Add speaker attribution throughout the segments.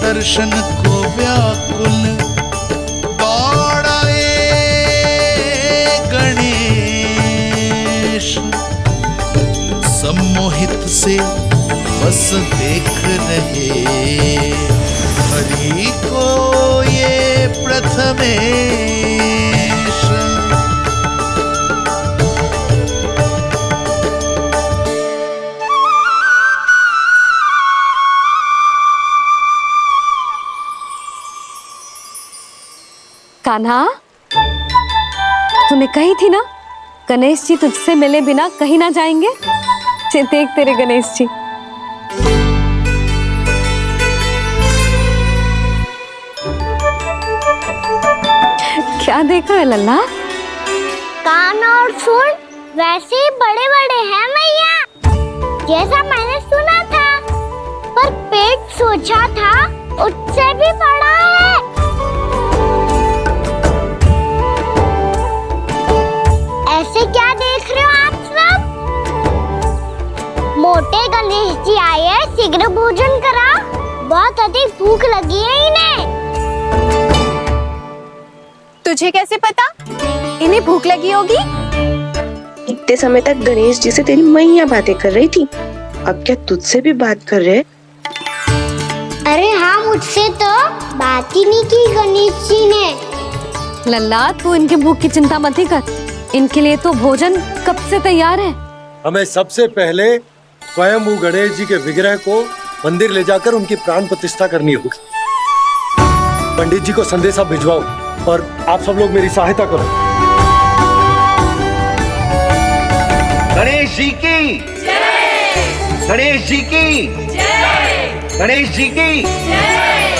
Speaker 1: दर्शन को व्याकुल दौड़ाए गणेश। सम्मोहित से बस देख रहे हरि को ये प्रथमेश।
Speaker 2: कान्हा, तूने कही थी ना गणेश जी तुझसे मिले बिना कहीं ना जाएंगे। देख तेरे गणेश जी। क्या देख रहा है लल्ला?
Speaker 3: कान और सुन वैसे ही बड़े बड़े हैं मैया, जैसा मैंने सुना था, पर पेट सोचा था उससे भी बड़ा है। ऐसे क्या देख रहे हो आप सब? मोटे गणेश जी आए हैं, शीघ्र भोजन करा, बहुत अधिक भूख लगी है इन्हें।
Speaker 4: तुझे कैसे पता इन्हें भूख लगी होगी?
Speaker 5: इतने समय तक गणेश जी से तेरी मैया बातें कर रही थी, अब क्या तुझसे भी बात कर रहे?
Speaker 3: अरे हाँ, मुझसे तो बात ही नहीं की गणेश जी ने।
Speaker 2: लल्ला, तू इनके भूख की चिंता मत ही कर, इनके लिए तो भोजन कब से तैयार है।
Speaker 6: हमें सबसे पहले स्वयं गणेश जी के विग्रह को मंदिर ले जाकर उनकी प्राण प्रतिष्ठा करनी होगी। पंडित जी को संदेशा भिजवाओ और आप सब लोग मेरी सहायता करो।
Speaker 7: गणेश जी की जय! गणेश जी की जय! गणेश जी की जय!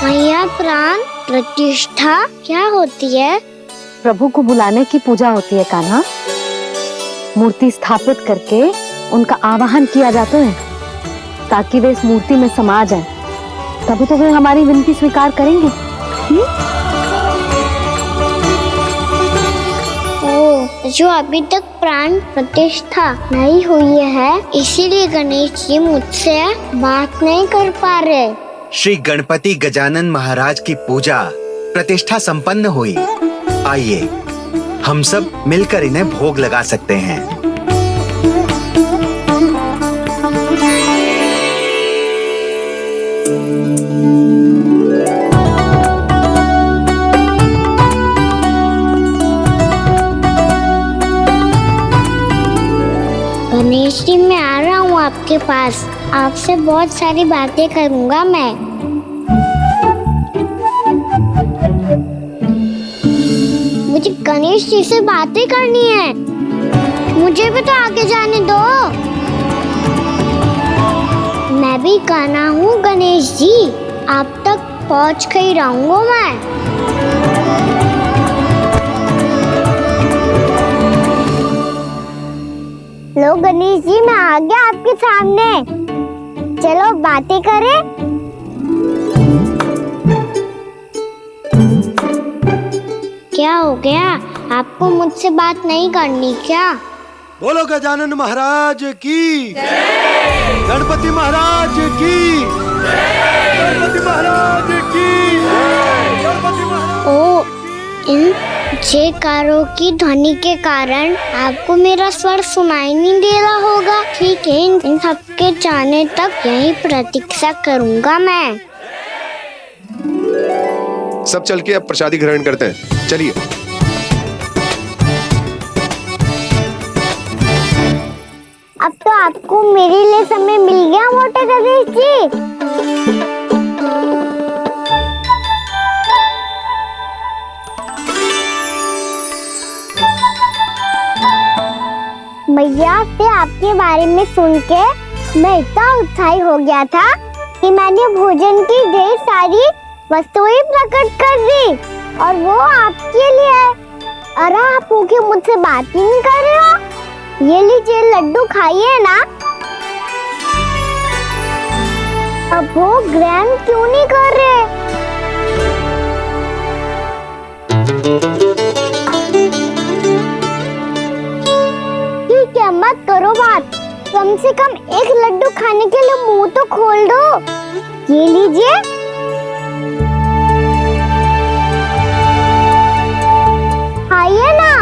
Speaker 3: मैया, प्राण प्रतिष्ठा क्या होती है?
Speaker 2: प्रभु को बुलाने की पूजा होती है कान्हा। मूर्ति स्थापित करके उनका आवाहन किया जाता है ताकि वे इस मूर्ति में समा जाएं। तभी तो वे हमारी विनती स्वीकार करेंगे।
Speaker 3: जो अभी तक प्राण प्रतिष्ठा नहीं हुई है, इसीलिए गणेश जी मुझसे बात नहीं कर पा रहे।
Speaker 7: श्री गणपति गजानन महाराज की पूजा प्रतिष्ठा संपन्न हुई। आइए हम सब मिलकर इन्हें भोग लगा सकते हैं।
Speaker 3: गणेश जी, मैं आ रहा हूँ आपके पास, आपसे बहुत सारी बातें करूँगा मैं। मुझे गणेश जी से बातें करनी है, मुझे भी तो आगे जाने दो। मैं भी कान्हा हूँ गणेश जी, आप तक पहुँच कर ही रहूँगा मैं। लो गणेश जी, मैं आ गया आपके सामने, चलो बातें करें। क्या हो गया, आपको मुझसे बात नहीं करनी क्या?
Speaker 6: बोलो गजानन महाराज की जय! गणपति महाराज की जय! गणपति महाराज की जय! गणपति महाराज।
Speaker 3: ओ, इन जयकारों की ध्वनि के कारण आपको मेरा स्वर सुनाई नहीं दे रहा होगा। ठीक है, इन सबके जाने तक यही प्रतीक्षा करूंगा मैं।
Speaker 8: सब चल के अब प्रसादी ग्रहण करते हैं, चलिए।
Speaker 3: अब तो आपको मेरे लिए समय मिल गया मोटे गणेश जी। भैया से आपके बारे में सुन के मैं इतना उत्साही हो गया था कि मैंने भोजन की ढेर सारी वस्तुएं प्रकट कर दी, और वो आपके लिए। अरे आप भूखे मुझसे बात ही नहीं कर रहे हो। ये लीजिए लड्डू खाइए ना। अब वो ग्रहण क्यों नहीं कर रहे? कम से कम एक लड्डू खाने के लिए मुंह तो खोल दो। ये लीजिए। खाइए ना।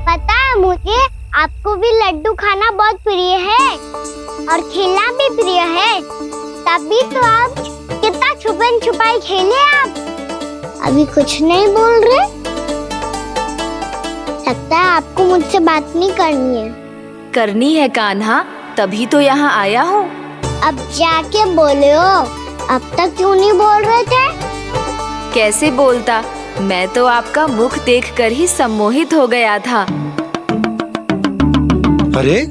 Speaker 3: पता है मुझे, आपको भी लड्डू खाना बहुत प्रिय है और खेलना भी प्रिय है, तभी तो आप कितना छुपन छुपाई खेले। आप अभी कुछ नहीं बोल रहे। लगता है आपको मुझसे बात नहीं करनी है।
Speaker 4: करनी है कान्हा, तभी तो यहाँ आया हूँ।
Speaker 3: अब जाके बोले हो। अब तक क्यों नहीं बोल रहे थे?
Speaker 4: कैसे बोलता, मैं तो आपका मुख देखकर ही सम्मोहित हो गया था।
Speaker 6: अरे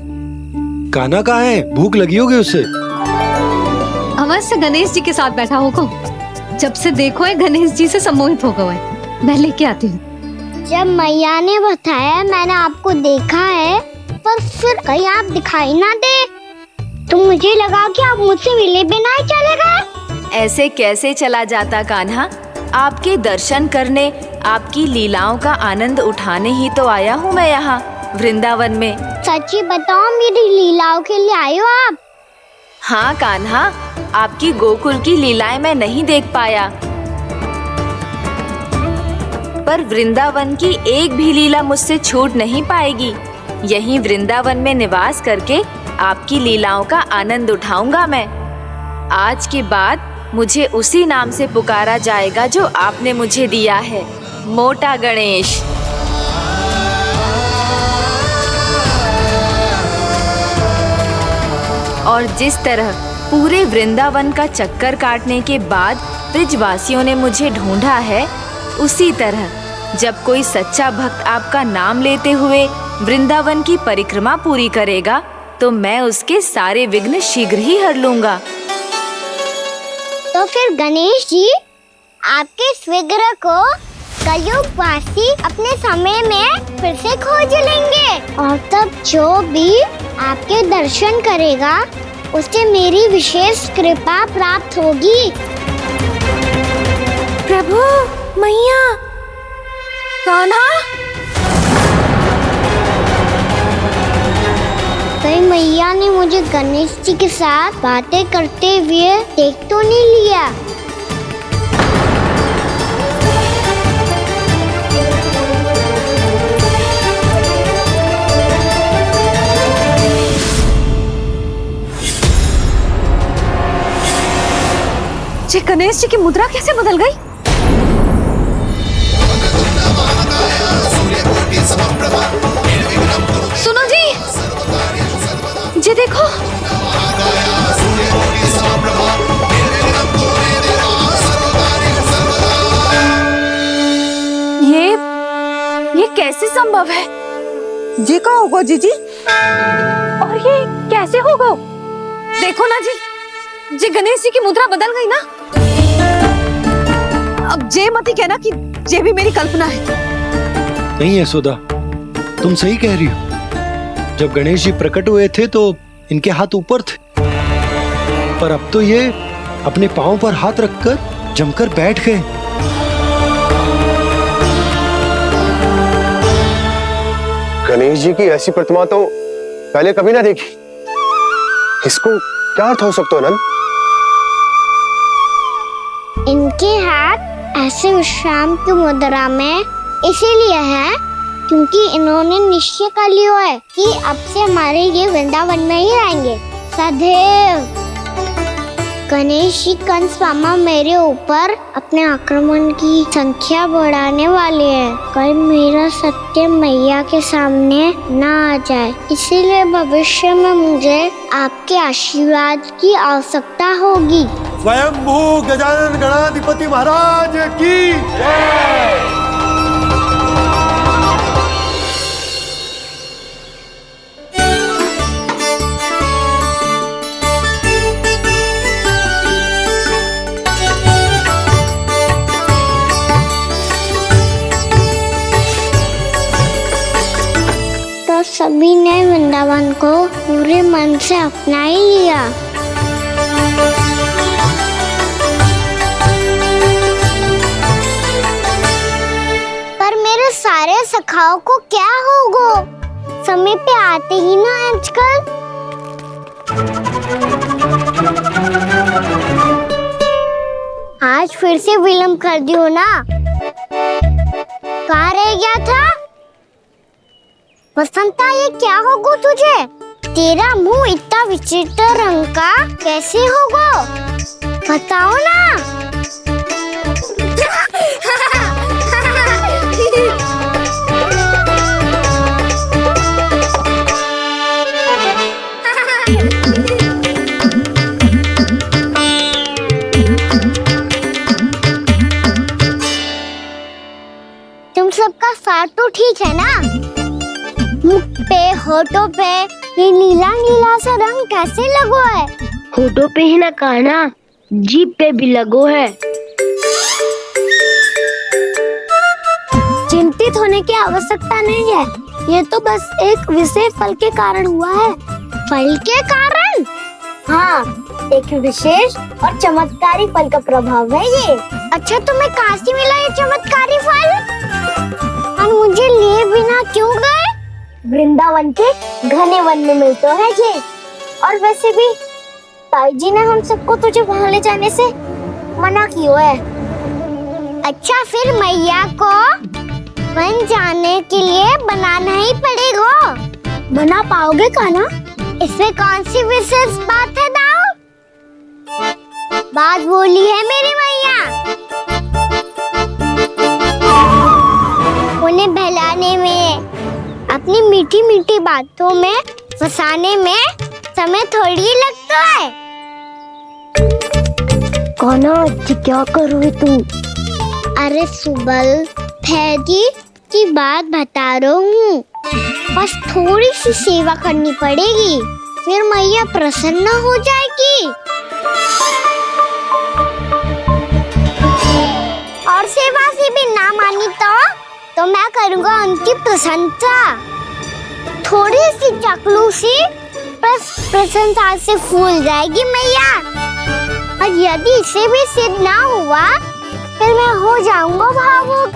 Speaker 6: कान्हा कहाँ है? भूख लगी होगी उसे।
Speaker 2: अवश्य गणेश जी के साथ बैठा होगा। जब से देखो है गणेश जी से सम्मोहित हो गए। मैं लेके आती हूँ।
Speaker 3: जब मैया ने बताया मैंने आपको देखा है, पर फिर कहीं आप दिखाई ना दे तो मुझे लगा कि आप मुझसे मिले बिना ही चले गए।
Speaker 4: ऐसे कैसे चला जाता कान्हा, आपके दर्शन करने, आपकी लीलाओं का आनंद उठाने ही तो आया हूँ मैं यहाँ वृंदावन में।
Speaker 3: सच्ची बताओ, मेरी लीलाओं के लिए आए हो आप?
Speaker 4: हाँ कान्हा, आपकी गोकुल की लीलाएं मैं नहीं देख पाया, पर वृंदावन की एक भी लीला मुझसे छूट नहीं पाएगी। यहीं वृंदावन में निवास करके आपकी लीलाओं का आनंद उठाऊंगा मैं। आज के बाद मुझे उसी नाम से पुकारा जाएगा जो आपने मुझे दिया है, मोटा गणेश। और जिस तरह पूरे वृंदावन का चक्कर काटने के बाद ब्रिजवासियों ने मुझे ढूंढा है, उसी तरह जब कोई सच्चा भक्त आपका नाम लेते हुए वृंदावन की परिक्रमा पूरी करेगा, तो मैं उसके सारे विघ्न शीघ्र ही हर लूंगा।
Speaker 3: तो फिर गणेश जी, आपके इस विग्रह को कलयुग वासी अपने समय में फिर से खोज लेंगे, और तब जो भी आपके दर्शन करेगा उसे मेरी विशेष कृपा प्राप्त होगी।
Speaker 4: प्रभु, मैया, कान्हा।
Speaker 3: कहीं मैया ने मुझे गणेश जी के साथ बातें करते हुए देख तो नहीं लिया?
Speaker 2: जी गणेश जी की मुद्रा कैसे बदल गई? सुनो जी, जी देखो।
Speaker 4: ये कैसे संभव है?
Speaker 9: जी का होगा जीजी?
Speaker 2: और ये कैसे होगा? देखो ना जी गणेश जी की मुद्रा बदल गई ना। अब जे मत ही कहना कि ये भी मेरी कल्पना है।
Speaker 6: नहीं यशोदा, तुम सही कह रही हो। जब गणेश जी प्रकट हुए थे तो इनके हाथ ऊपर थे, पर अब तो ये अपने पांव पर हाथ रखकर जमकर बैठ गए।
Speaker 8: गणेश जी की ऐसी प्रतिमा तो पहले कभी ना देखी। इसको क्या अर्थ हो सकता है नंद?
Speaker 3: इनके हाथ ऐसे विश्राम की मुद्रा में इसीलिए है क्योंकि इन्होंने निश्चय कर लिया है कि अब से हमारे ये वृंदावन में ही रहेंगे सदैव। गणेश जी कंस मामा मेरे ऊपर अपने आक्रमण की संख्या बढ़ाने वाले हैं, कहीं मेरा सत्य मैया के सामने ना आ जाए। इसीलिए भविष्य में मुझे आपके आशीर्वाद की आवश्यकता होगी।
Speaker 6: स्वयंभू गजानन गणाधिपति महाराज की जय।
Speaker 3: तो सभी ने वृंदावन को पूरे मन से अपना ही लिया। पर मेरे सारे सखाओं को क्या होगा? समय पे आते ही ना आजकल। आज फिर से विलम्ब कर दी हो ना? कहाँ रह गया था? वसंता, ये क्या होगा तुझे? तेरा मुंह इतना विचित्र रंग का कैसे होगा? बताओ ना। तुम सबका साथ तो ठीक है ना? मुख पे, होठों पे ये नीला नीला सा रंग कैसे लगो है? होठों पे ही ना कान्हा, जीभ पे भी लगो है। चिंतित होने की आवश्यकता नहीं है। ये तो बस एक विशेष फल के कारण हुआ है। फल के कारण? हाँ, एक विशेष और चमत्कारी फल का प्रभाव है ये। अच्छा, तुम्हें कहाँ से मिला ये चमत्कारी फल? और मुझे लिए बिना क्यों गए? वृंदावन के घने वन में मिलता है ये। और वैसे भी ताई जी ने हम सबको तुझे वहाँ ले जाने से मना किया है। अच्छा, फिर मैया को वन जाने के लिए बनाना ही पड़ेगा। बना पाओगे कान्हा? इसमें कौन सी विशेष बात है दाऊ? बात बोली है मेरी मैया। उन्हें बहलाने में, अपनी मीठी मीठी बातों में फंसाने में समय थोड़ी लगता है। कान्हा, क्या करोगे तुम? अरे सुबल, फैजी की बात बता रहा हूँ। बस थोड़ी सी सेवा करनी पड़ेगी, फिर मैया प्रसन्न हो जाएगी। और सेवा से भी ना मानी तो मैं करूँगा उनकी प्रशंसा। थोड़ी सी चाकलूसी बस प्रशंसा से फूल जाएगी मैया। और यदि इसे भी सिद्ध ना हुआ, फिर मैं हो जाऊंगा भावुक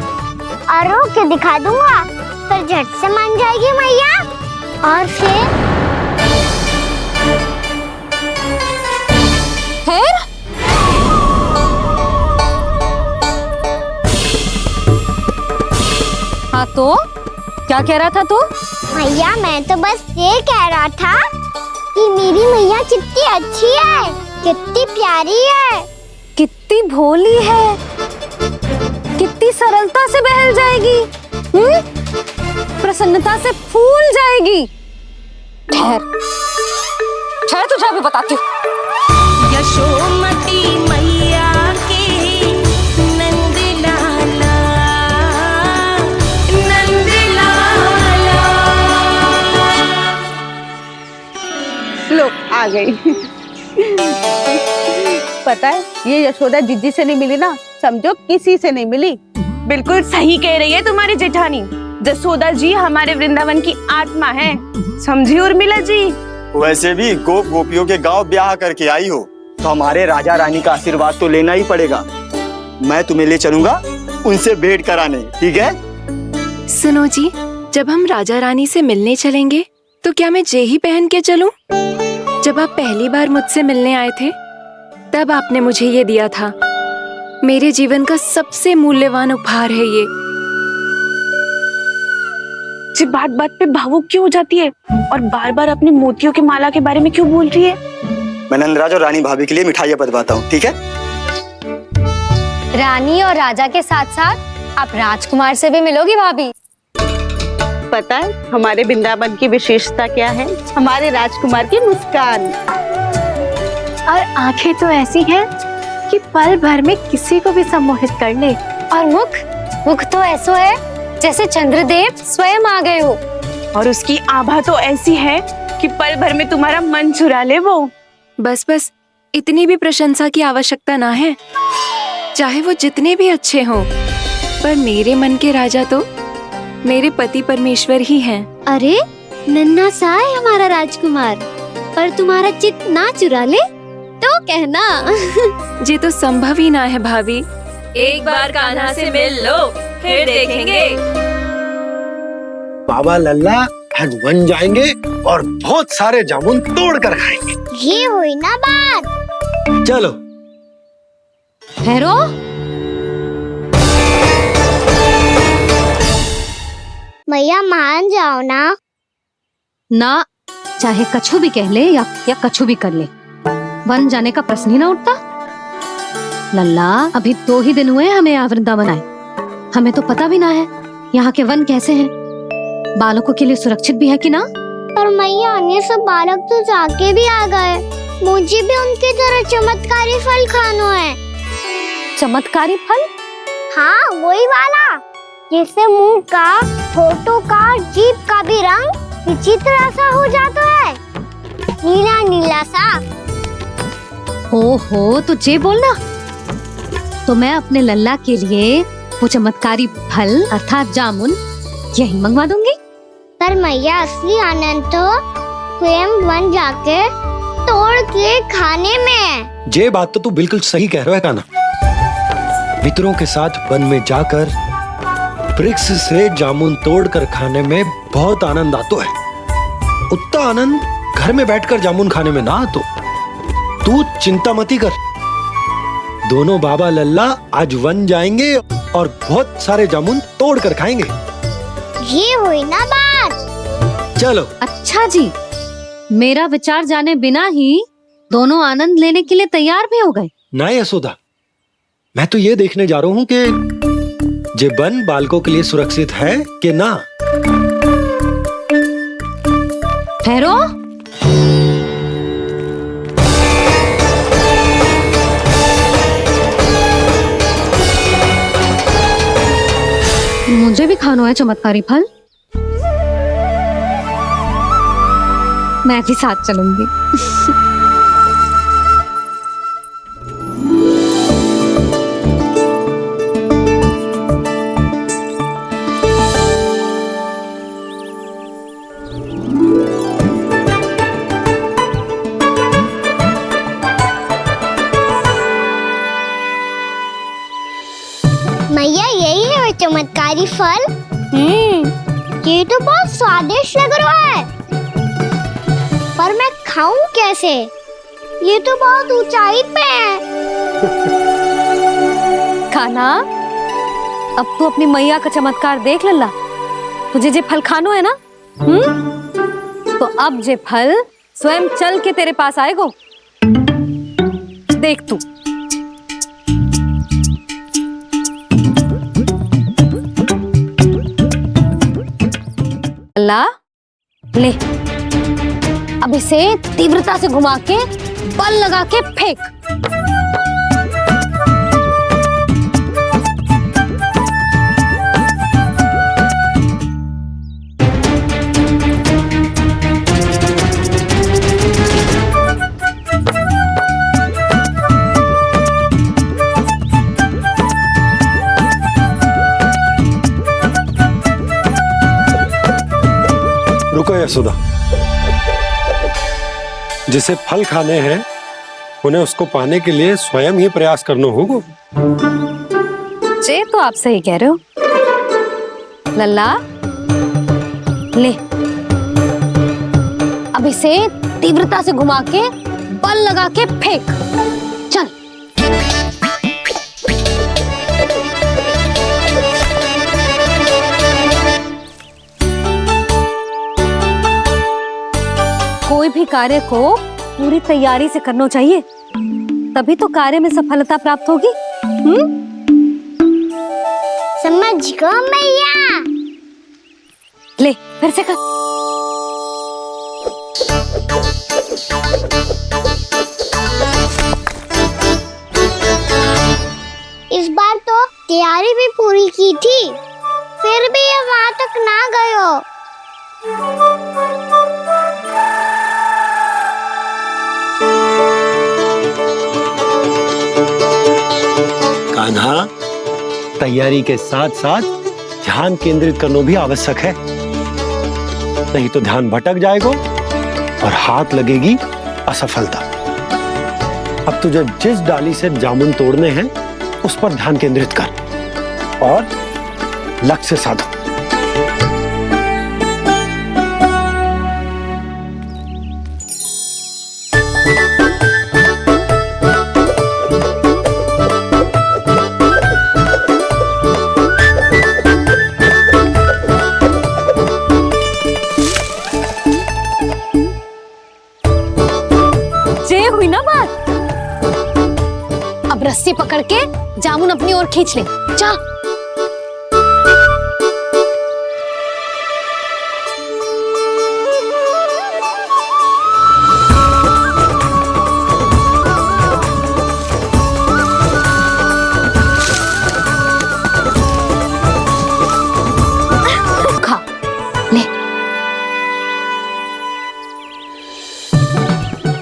Speaker 3: और रो के दिखा दूंगा। फिर झट से मान जाएगी मैया। और फिर
Speaker 2: हाँ, तो क्या कह रहा था तू?
Speaker 3: मैया, मैं तो बस ये कह रहा था कि मेरी मैया कितनी अच्छी है, कितनी प्यारी है,
Speaker 2: कितनी भोली है, कितनी सरलता से बहल जाएगी, प्रसन्नता से फूल जाएगी। ठहर तुझे भी बताती हूँ।
Speaker 10: यशोमती मैया के नंद लाला, नंद लाला।
Speaker 9: लो, आ गई। पता है, ये यशोदा जीजी से नहीं मिली ना, समझो किसी से नहीं मिली।
Speaker 5: बिल्कुल सही कह रही है तुम्हारी जेठानी। जसोदा जी हमारे वृंदावन की आत्मा है, समझी उर्मिला जी?
Speaker 11: वैसे भी गोप गोपियों के गांव ब्याह करके आई हो, तो हमारे राजा रानी का आशीर्वाद तो लेना ही पड़ेगा। मैं तुम्हें ले चलूंगा उनसे भेंट कराने, ठीक है?
Speaker 4: सुनो जी, जब हम राजा रानी से मिलने चलेंगे तो क्या मैं जे ही पहन के चलूं? जब आप पहली बार मुझसे मिलने आए थे, तब आपने मुझे ये दिया था। मेरे जीवन का सबसे मूल्यवान उपहार है ये।
Speaker 5: जी बात बात पे भावुक क्यों हो जाती है और बार बार अपनी मोतियों की माला के बारे में क्यों बोल रही है?
Speaker 11: मैं नंदराज और रानी भाभी के लिए मिठाइयाँ बंटवाता हूँ, ठीक है?
Speaker 2: रानी और राजा के साथ साथ आप राजकुमार से भी मिलोगी भाभी।
Speaker 9: पता है हमारे वृंदावन की विशेषता क्या है? हमारे राजकुमार की मुस्कान।
Speaker 2: और आंखें तो ऐसी हैं कि पल भर में किसी को भी सम्मोहित कर ले। और मुख तो ऐसा है जैसे चंद्रदेव स्वयं आ गए हो।
Speaker 5: और उसकी आभा तो ऐसी है कि पल भर में तुम्हारा मन चुरा ले वो।
Speaker 4: बस इतनी भी प्रशंसा की आवश्यकता ना है। चाहे वो जितने भी अच्छे हों, पर मेरे मन के राजा तो मेरे पति परमेश्वर ही हैं।
Speaker 2: अरे नन्हा सा है हमारा राजकुमार।
Speaker 12: और तुम्हारा चित ना चुरा ले तो कहना।
Speaker 4: ये तो संभव ही ना है भाभी। एक बार कान्हा से मिल लो, फिर देखेंगे।
Speaker 6: बाबा लल्ला आज वन जाएंगे और बहुत सारे जामुन तोड़ कर खाएंगे।
Speaker 3: ये हुई ना बात।
Speaker 6: चलो।
Speaker 2: ठहरो।
Speaker 3: मैया मान जाओ ना।
Speaker 2: ना, चाहे कछु भी कह ले या कछु भी कर ले, वन जाने का प्रश्न ही ना उठता। लल्ला, अभी 2 ही दिन हुए हमें यहाँ वृंदावन आए, हमें तो पता भी ना है यहाँ के वन कैसे हैं, बालकों के लिए सुरक्षित भी है कि ना।
Speaker 3: पर मैया अन्य सब बालक तो जाके भी आ गए, मुझे भी उनकी तरह चमत्कारी फल खाना है।
Speaker 2: चमत्कारी फल?
Speaker 3: हाँ, वही वाला जिससे मुंह का, होठों का, जीभ का भी रंग विचित्र सा हो जाता है, नीला नीला सा।
Speaker 2: हो तो जे बोलना। तो मैं अपने लल्ला के लिए वो चमत्कारी फल अर्थात जामुन यही मंगवा दूंगी।
Speaker 3: पर मैया असली आनंद तो स्वयं वन जाके तोड़ के खाने में है।
Speaker 6: ये बात तो तू बिल्कुल सही कह रहा है कान्हा। मित्रों के साथ वन में जाकर वृक्ष से जामुन तोड़कर खाने में बहुत आनंद आता है। उतना आनंद घर में बैठकर जामुन खाने में ना आतो। तू चिंता मती कर, दोनों बाबा लल्ला आज वन जाएंगे और बहुत सारे जामुन तोड़ कर खाएंगे।
Speaker 3: ये हुई ना बात।
Speaker 6: चलो।
Speaker 2: अच्छा जी, मेरा विचार जाने बिना ही दोनों आनंद लेने के लिए तैयार भी हो गए।
Speaker 6: ना यशोदा, मैं तो ये देखने जा रहा हूँ कि ये वन बालकों के लिए सुरक्षित है कि ना।
Speaker 2: ठहरो। मुझे भी खाना है चमत्कारी फल, मैं भी साथ चलूंगी।
Speaker 3: मैया यही है वो चमत्कारी फल। ये तो बहुत स्वादिष्ट लग रहा है, पर मैं खाऊं कैसे? ये तो बहुत ऊंचाई पे है।
Speaker 2: कान्हा, अब तू अपनी मैया का चमत्कार देख लल्ला। तुझे जे फल खानो है ना, तो अब जे फल स्वयं चल के तेरे पास आएगो। देख तू। लल्ला, ले, अब इसे तीव्रता से घुमा के बल लगा के फेंक।
Speaker 6: रुको यशोदा, जिसे फल खाने हैं उन्हें उसको पाने के लिए स्वयं ही प्रयास करना होगा।
Speaker 2: जे तो आप सही कह रहे हो लल्ला। ले, अब इसे तीव्रता से घुमा के बल लगा के फेंक। चल। कोई भी कार्य को पूरी तैयारी से करना चाहिए, तभी तो कार्य में सफलता प्राप्त होगी।
Speaker 3: समझ गो मैया।
Speaker 2: ले, फिर से कर।
Speaker 3: इस बार तो तैयारी भी पूरी की थी, फिर भी ये वहां तक ना गयो।
Speaker 6: कान्हा, तैयारी के साथ साथ ध्यान केंद्रित करना भी आवश्यक है, नहीं तो ध्यान भटक जाएगा और हाथ लगेगी असफलता। अब तुझे जिस डाली से जामुन तोड़ने हैं उस पर ध्यान केंद्रित कर और लक्ष्य साधो।
Speaker 2: हुई ना बात। अब रस्सी पकड़ के जामुन अपनी ओर खींच ले। जा। खा ले।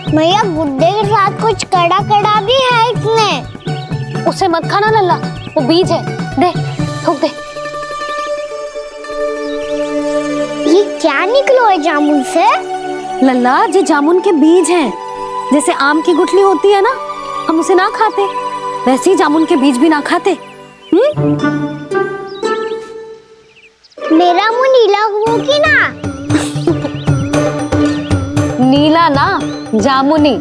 Speaker 3: भैया गुड्डे के साथ कुछ कड़ा कड़ा भी है इसमें।
Speaker 2: उसे मत खाना लल्ला, वो बीज है। दे, थूक दे।
Speaker 3: ये क्या निकलो है जामुन से?
Speaker 2: लल्ला, ये जामुन के बीज हैं। जैसे आम की गुठली होती है ना, हम उसे ना खाते, वैसे ही जामुन के बीज भी ना खाते।
Speaker 3: मेरा मुंह नीला हुआ कि ना?
Speaker 2: नीला ना, जामुनी।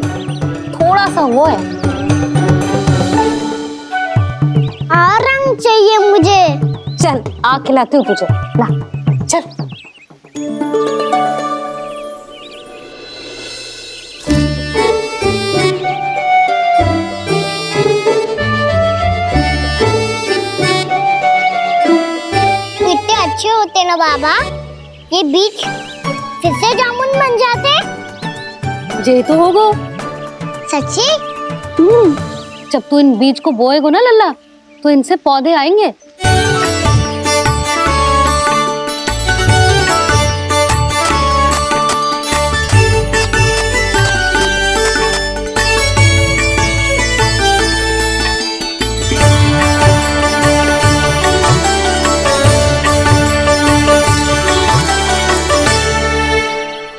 Speaker 2: थोड़ा सा वो है।
Speaker 3: और रंग चाहिए मुझे।
Speaker 2: चल, आ खिलाती हूँ तुझे। ला, चल।
Speaker 3: कितने अच्छे होते ना बाबा, ये बीज फिर से जामुन बन जाते।
Speaker 2: जे तो होगो।
Speaker 3: सच्ची?
Speaker 2: जब तू इन बीज को बोएगो ना लल्ला, तो इनसे पौधे आएंगे।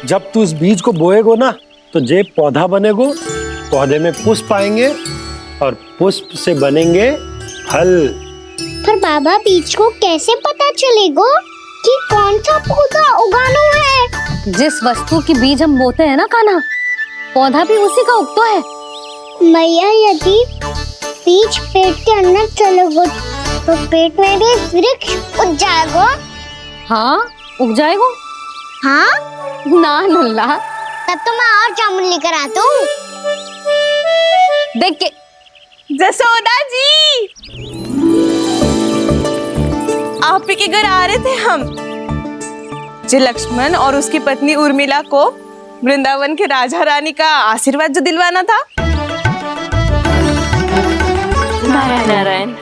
Speaker 6: जब तू इस बीज को बोएगो ना, तो जे पौधा बनेगो, पौधे में पुष्प आएंगे और पुष्प से बनेंगे फल।
Speaker 3: पर बाबा बीज को कैसे पता चलेगा कि कौन सा पौधा उगाना है?
Speaker 2: जिस वस्तु की बीज हम बोते हैं ना कान्हा, पौधा भी उसी का उगता है।
Speaker 3: मैया, यदि बीज पेट के अंदर चलेगा तो पेट में भी वृक्ष उग जाएगा।
Speaker 2: हाँ, उग जाएगा।
Speaker 3: हाँ
Speaker 2: ना लल्ला,
Speaker 3: तब तो मैं और जामुन लेकर आता हूँ।
Speaker 2: देख के।
Speaker 13: जसोदा जी, आप ही के घर आ रहे थे हम। जो लक्ष्मण और उसकी पत्नी उर्मिला को वृंदावन के राजा रानी का आशीर्वाद जो दिलवाना था।
Speaker 4: नारायण नारायण।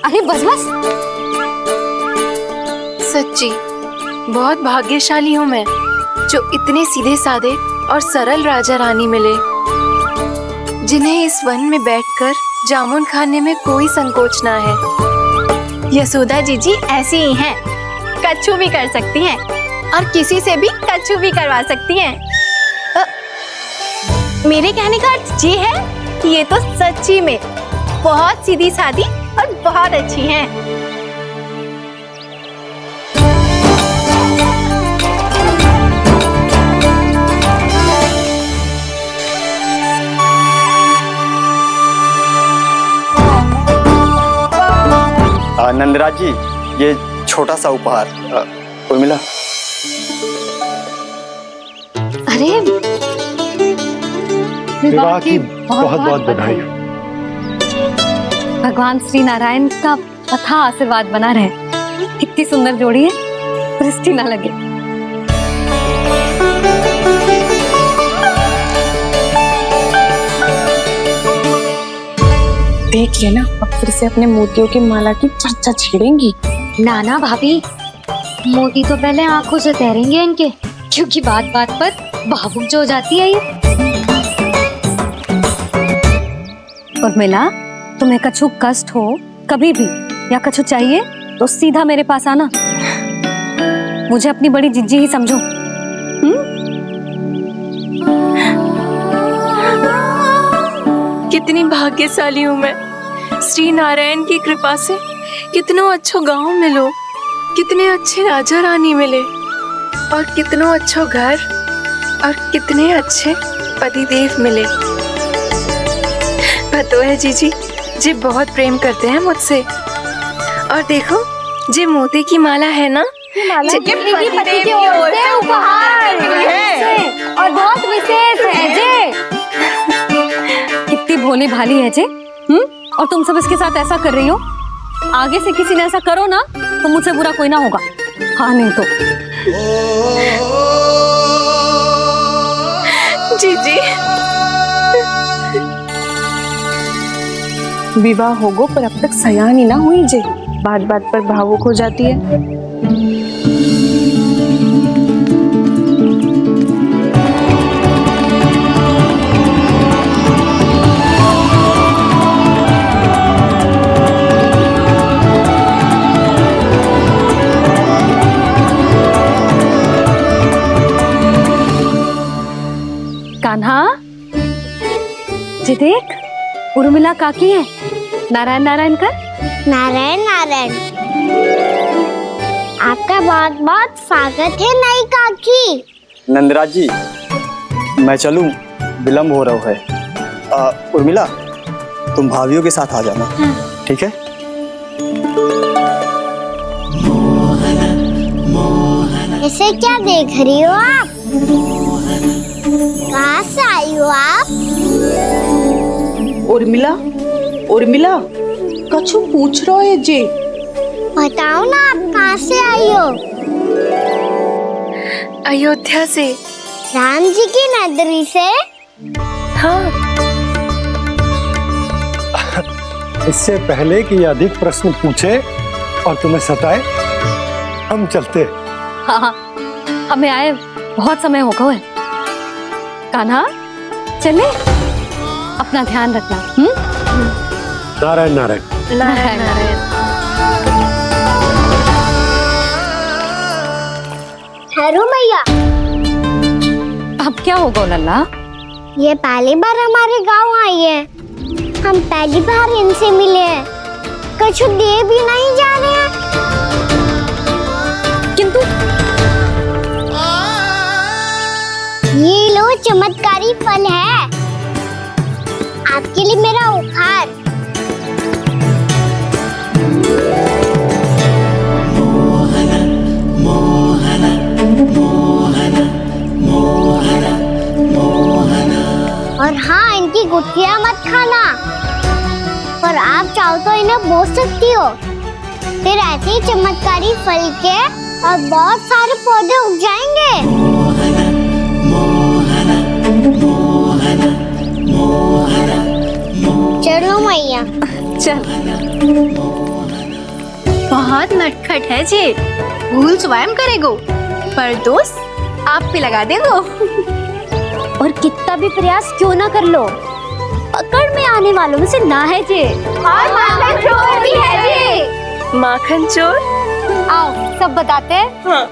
Speaker 2: अरे बस बस।
Speaker 4: सच्ची बहुत भाग्यशाली हूँ मैं, जो इतने सीधे साधे और सरल राजा रानी मिले, जिन्हें इस वन में बैठकर जामुन खाने में कोई संकोच ना है।
Speaker 14: यशोदा जी ऐसी ही हैं, कच्छू भी कर सकती हैं और किसी से भी कच्छू भी करवा सकती हैं। मेरे कहने का अर्थ ये है कि ये तो सच्ची में बहुत सीधी सादी और बहुत अच्छी हैं।
Speaker 11: नंदराज जी, ये छोटा सा उपहार। उर्मिला।
Speaker 2: अरे
Speaker 6: विवाह की बहुत बहुत बधाई।
Speaker 2: भगवान श्री नारायण का अथाह आशीर्वाद बना रहे। कितनी सुंदर जोड़ी है, दृष्टि ना लगे।
Speaker 13: देख लेना, अब फिर से अपने मोतियों की माला की चर्चा छेड़ेंगी।
Speaker 12: नाना भाभी, मोती तो पहले आंखों से तैरेंगे इनके, क्योंकि बात बात पर भावुक जो हो जाती है ये।
Speaker 2: उर्मिला, तुम्हें कछु कष्ट हो कभी भी या कछु चाहिए तो सीधा मेरे पास आना। मुझे अपनी बड़ी जिज्जी ही समझो।
Speaker 13: कितनी भाग्यशाली हूँ मैं। श्री नारायण की कृपा से कितनो अच्छो गांव मिलो, कितने अच्छे राजा रानी मिले और कितनो अच्छो घर और कितने अच्छे पतिदेव मिले। पतो है जीजी, जी बहुत प्रेम करते हैं मुझसे। और देखो जी मोती की माला है ना,
Speaker 2: पति की ओर से उपहार है और बहुत विशेष है जे। कितनी भोली भाली है जे। और तुम सब इसके साथ ऐसा कर रही हो। आगे से किसी ने ऐसा करो ना तो मुझसे बुरा कोई ना होगा। हाँ नहीं तो
Speaker 13: जीजी विवाह होगो पर अब तक सयान ही ना हुई जे, बात बात पर भावुक हो जाती है।
Speaker 2: कान्हा जी देख, उर्मिला काकी है। नारायण नारायण कर।
Speaker 3: नारायण नारायण। आपका बहुत बहुत स्वागत है नई काकी।
Speaker 11: नंदराज जी, मैं चलूं, विलम्ब हो रहा है। उर्मिला, तुम भाभियों के साथ आ जाना, ठीक है?
Speaker 3: इसे क्या देख रही हो आप? कहाँ से आई हो आप?
Speaker 9: उर्मिला, उर्मिला, कछु पूछ रहा है जे।
Speaker 3: बताओ ना आप कहाँ से आई हो?
Speaker 13: अयोध्या से।
Speaker 3: राम जी की नगरी से?
Speaker 13: हाँ।
Speaker 6: इससे पहले कि अधिक प्रश्न पूछे और तुम्हें सताए, हम चलते।
Speaker 2: हाँ, हमें आए बहुत समय हो गया है। कान्हा चले, अपना ध्यान रखना।
Speaker 6: नारायण नारायण।
Speaker 13: नारायण नारायण।
Speaker 3: ठहरू मैया।
Speaker 2: अब क्या होगा लल्ला?
Speaker 3: ये पहली बार हमारे गांव आई है। हम पहली बार इनसे मिले हैं। कुछ दे भी नहीं जा रहे हैं।
Speaker 2: किंतु
Speaker 3: ये लो चमत्कारी फल है आपके लिए, मेरा उपहार। और हाँ, इनकी गुठलियां मत खाना। और आप चाहो तो इन्हें बोल सकती हो। फिर ऐसे ही चमत्कारी फल के और बहुत सारे पौधे उग जाएंगे। चलो मैया।
Speaker 2: चल।
Speaker 14: बहुत नटखट है जी, भूल स्वयं करेगो पर दोस्त आप पे लगा देगो।
Speaker 2: और कितना भी प्रयास क्यों ना कर लो, पकड़ में आने वालों में से ना है जे।
Speaker 14: और माखन चोर भी है जी।
Speaker 13: माखन चोर?
Speaker 2: आओ सब बताते हैं।
Speaker 13: हाँ।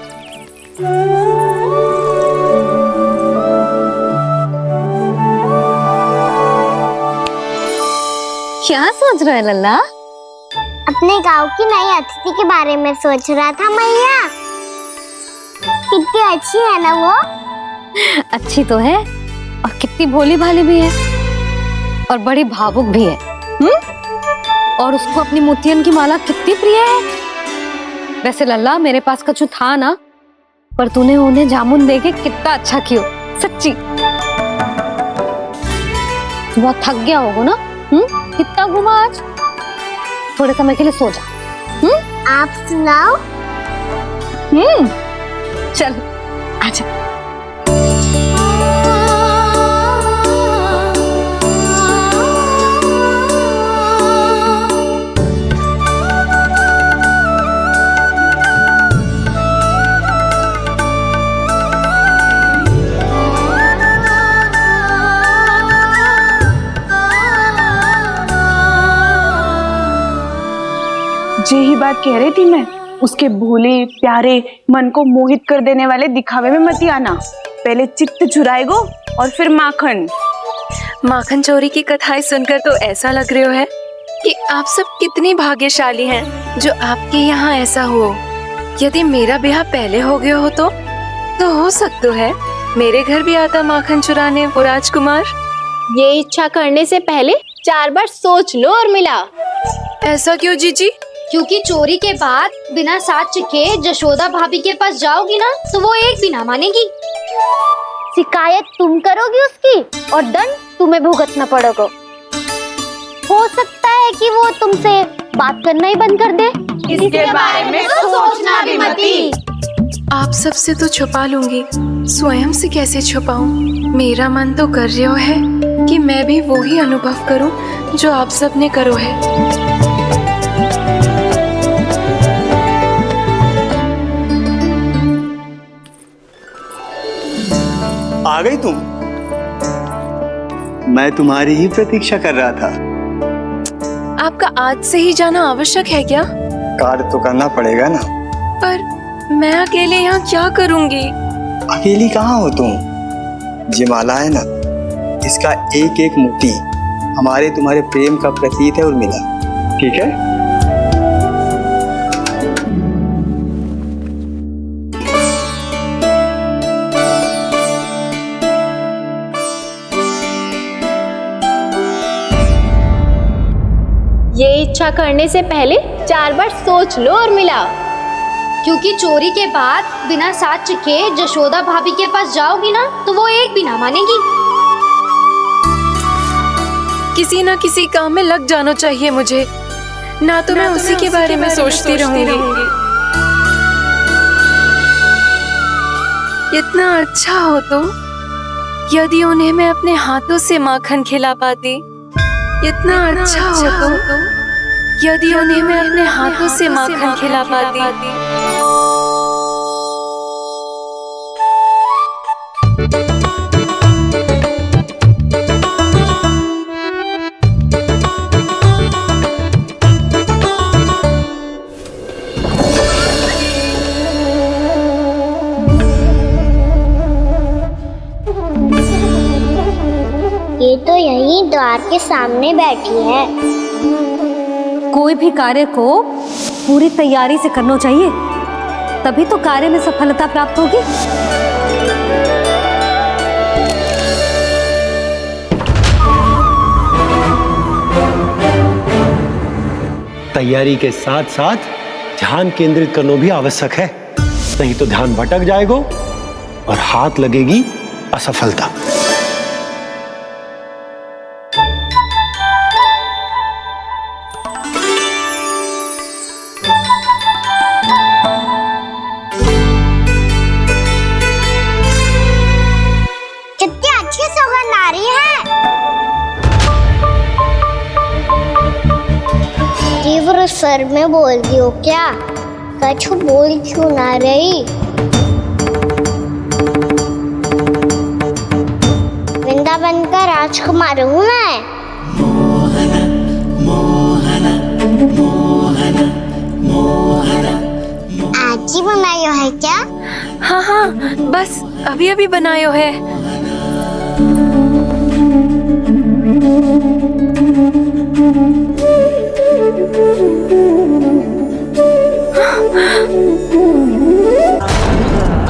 Speaker 2: क्या सोच रहे लल्ला?
Speaker 3: अपने गांव की नई अतिथि के बारे में सोच रहा था मैया। कितनी अच्छी है ना वो?
Speaker 2: अच्छी तो है और कितनी भोली भाली भी है और बड़ी भावुक भी है। और उसको अपनी मोतियन की माला कितनी प्रिय है। वैसे लल्ला, मेरे पास कछु था ना, पर तूने उन्हें जामुन देके कितना अच्छा किया, सच्ची। बहुत थक गया होगा ना? कितना घुमा आज? थोड़े समय के लिए सो जा।
Speaker 3: आप सुनाओ।
Speaker 2: चल आजा।
Speaker 13: यही बात कह रही थी मैं, उसके भोले प्यारे मन को मोहित कर देने वाले दिखावे में मत आना। पहले चित्त चुराएगो और फिर माखन। माखन चोरी की कथाएं सुनकर तो ऐसा लग रहा है कि आप सब कितनी भाग्यशाली हैं जो आपके यहाँ ऐसा हो। यदि मेरा ब्याह पहले हो गया हो तो हो सकता है मेरे घर भी आता माखन चुराने वो राजकुमार।
Speaker 14: ये इच्छा करने से पहले 4 बार सोच लो और मिला।
Speaker 13: ऐसा क्यों जीजी?
Speaker 12: क्योंकि चोरी के बाद बिना साक्ष्य के जशोदा भाभी के पास जाओगी ना तो वो एक भी ना मानेगी।
Speaker 3: शिकायत तुम करोगी उसकी और दंड तुम्हें भुगतना पड़ेगा। हो सकता है कि वो तुमसे बात करना ही बंद कर दे।
Speaker 14: इसके बारे में तो सोचना भी मती।
Speaker 13: आप सबसे तो छुपा लूंगी, स्वयं से कैसे छुपाऊं? मेरा मन तो कर रहा है कि मैं भी वो ही अनुभव करूं जो आप सब ने करो है।
Speaker 11: आ गई तुम? मैं तुम्हारी ही प्रतीक्षा कर रहा था।
Speaker 13: आपका आज से ही जाना आवश्यक है क्या?
Speaker 11: कार्य तो करना पड़ेगा ना।
Speaker 13: पर मैं अकेले यहाँ क्या करूँगी?
Speaker 11: अकेली कहाँ हो तुम? ये माला है ना, इसका एक एक मोती हमारे तुम्हारे प्रेम का प्रतीक है उर्मिला, ठीक है?
Speaker 14: ये इच्छा करने से पहले 4 बार सोच लो और मिला।
Speaker 12: क्योंकि चोरी के बाद बिना साक्ष्य के जशोदा भाभी के पास जाओगी ना तो वो एक भी ना मानेगी।
Speaker 13: किसी ना किसी काम में लग जाना चाहिए मुझे, ना तो मैं उसी के बारे में सोचती रहूंगी। इतना अच्छा हो तो यदि उन्हें मैं अपने हाथों से माखन खिला पाती। इतना अच्छा हो तो यदि उन्हें मैं अपने हाथों से माखन खिला पाती।
Speaker 3: ये तो यहीं द्वार के सामने बैठी है।
Speaker 2: कोई भी कार्य को पूरी तैयारी से करना चाहिए, तभी तो कार्य में सफलता प्राप्त होगी।
Speaker 6: तैयारी के साथ साथ ध्यान केंद्रित करना भी आवश्यक है, नहीं तो ध्यान भटक जाएगा और हाथ लगेगी असफलता।
Speaker 3: कितनी अच्छी सौगंध आ रही है। तीव्र स्वर में बोल रही हो क्या? कछु बोल क्यों ना रही? वृंदावन का राजकुमार हूँ मैं। आज ही बनायो है क्या?
Speaker 13: हाँ हाँ, बस अभी अभी बनायो है।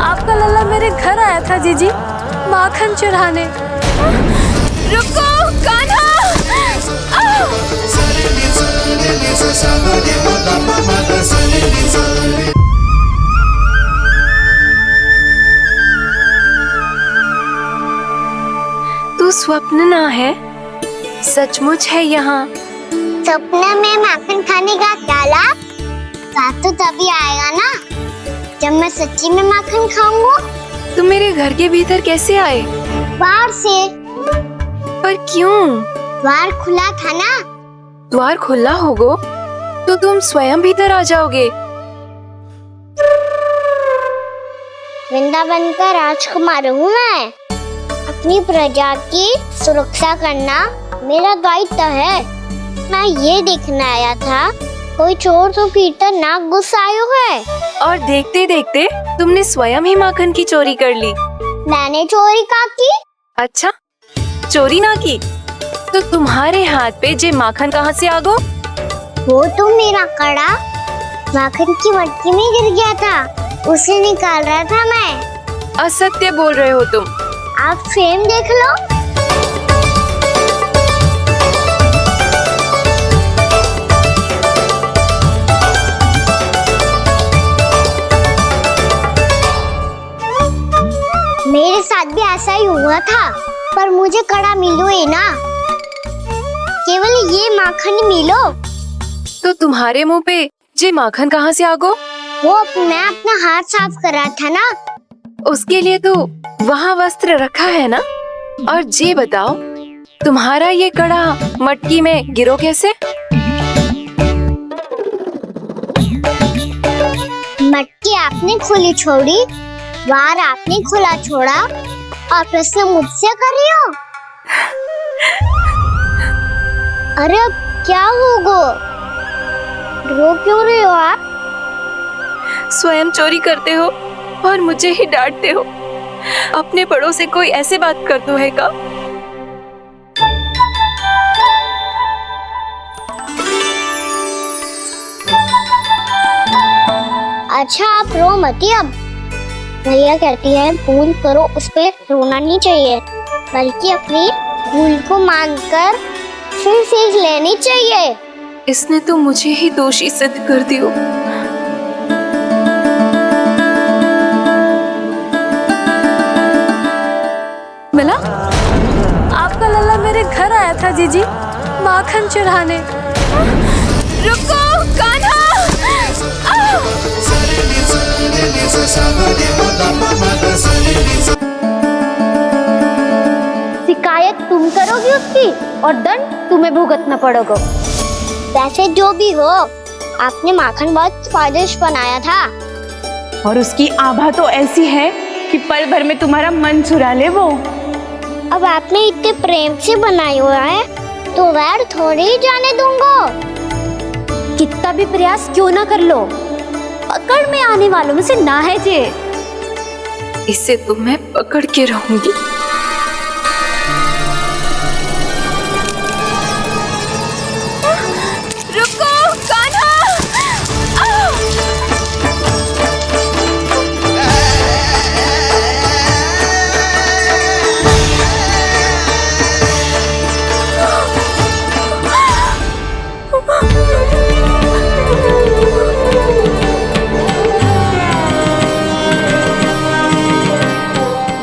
Speaker 2: आपका लल्ला मेरे घर आया था जीजी, माखन चुराने।
Speaker 13: रुको कान्हा! तू स्वप्न ना है, सचमुच है यहाँ।
Speaker 3: सपने में माखन खाने का क्या लाभ? रात तो तभी आएगा ना जब मैं सच्ची में माखन खाऊंगा।
Speaker 13: तुम मेरे घर के भीतर कैसे आए?
Speaker 3: बाहर से।
Speaker 13: पर क्यों?
Speaker 3: द्वार खुला था ना।
Speaker 13: द्वार खुला होगा तो तुम स्वयं भीतर आ जाओगे।
Speaker 3: वृंदावन का राजकुमार हूँ मैं। अपनी प्रजा की सुरक्षा करना मेरा दायित्व है। मैं ये देखने आया था कोई चोर तो भीतर ना घुस आयो है।
Speaker 13: और देखते देखते तुमने स्वयं ही माखन की चोरी कर ली।
Speaker 3: मैंने चोरी का की?
Speaker 13: अच्छा, चोरी ना की तो तुम्हारे हाथ पे जे माखन कहाँ से आ गो?
Speaker 3: वो तो मेरा कड़ा माखन की मटकी में गिर गया था, उसे निकाल रहा था मैं।
Speaker 13: असत्य बोल रहे हो तुम।
Speaker 3: आप फ्रेम देख लो। मेरे साथ भी ऐसा ही हुआ था, पर मुझे कड़ा मिलो ही ना, केवल ये माखन ही मिलो।
Speaker 13: तो तुम्हारे मुंह पे जे माखन कहाँ से आ गो?
Speaker 3: वो मैं अपना हाथ साफ कर रहा था ना।
Speaker 13: उसके लिए तो वहाँ वस्त्र रखा है ना। और जे बताओ, तुम्हारा ये कड़ा मटकी में गिरो कैसे?
Speaker 3: मटकी आपने खुली छोड़ी, वार आपने खुला छोड़ा, और प्रश्न मुझसे कर रही हो? अरे अब क्या होगा? रो क्यों रहे हो आप?
Speaker 13: स्वयं चोरी करते हो और मुझे ही डांटते हो। अपने बड़ों से कोई ऐसे बात कर दो है का?
Speaker 3: अच्छा आप रो मती। अब भैया कहती है भूल करो, उस पे रोना नहीं चाहिए, बल्कि अपनी भूल को मानकर फिर सीख लेनी चाहिए।
Speaker 13: इसने तो मुझे ही दोषी सिद्ध कर दियो।
Speaker 14: मिला? आपका लल्ला मेरे घर आया था जीजी, माखन चुराने। रुको कान्हा!
Speaker 3: शिकायत तुम करोगी उसकी और दंड तुम्हें भुगतना पड़ेगा। वैसे जो भी हो, आपने माखन बहुत स्वादिष्ट बनाया था।
Speaker 15: और उसकी आभा तो ऐसी है कि पल भर में तुम्हारा मन चुरा ले वो।
Speaker 3: अब आपने इतने प्रेम से बनाया हुआ है तो वैर थोड़ी ही जाने दूंगा।
Speaker 2: कितना भी प्रयास क्यों ना कर लो, पकड़ में आने वालों में से ना है जे।
Speaker 13: इसे तो मैं पकड़ के रहूंगी।
Speaker 14: रुको कान्हा!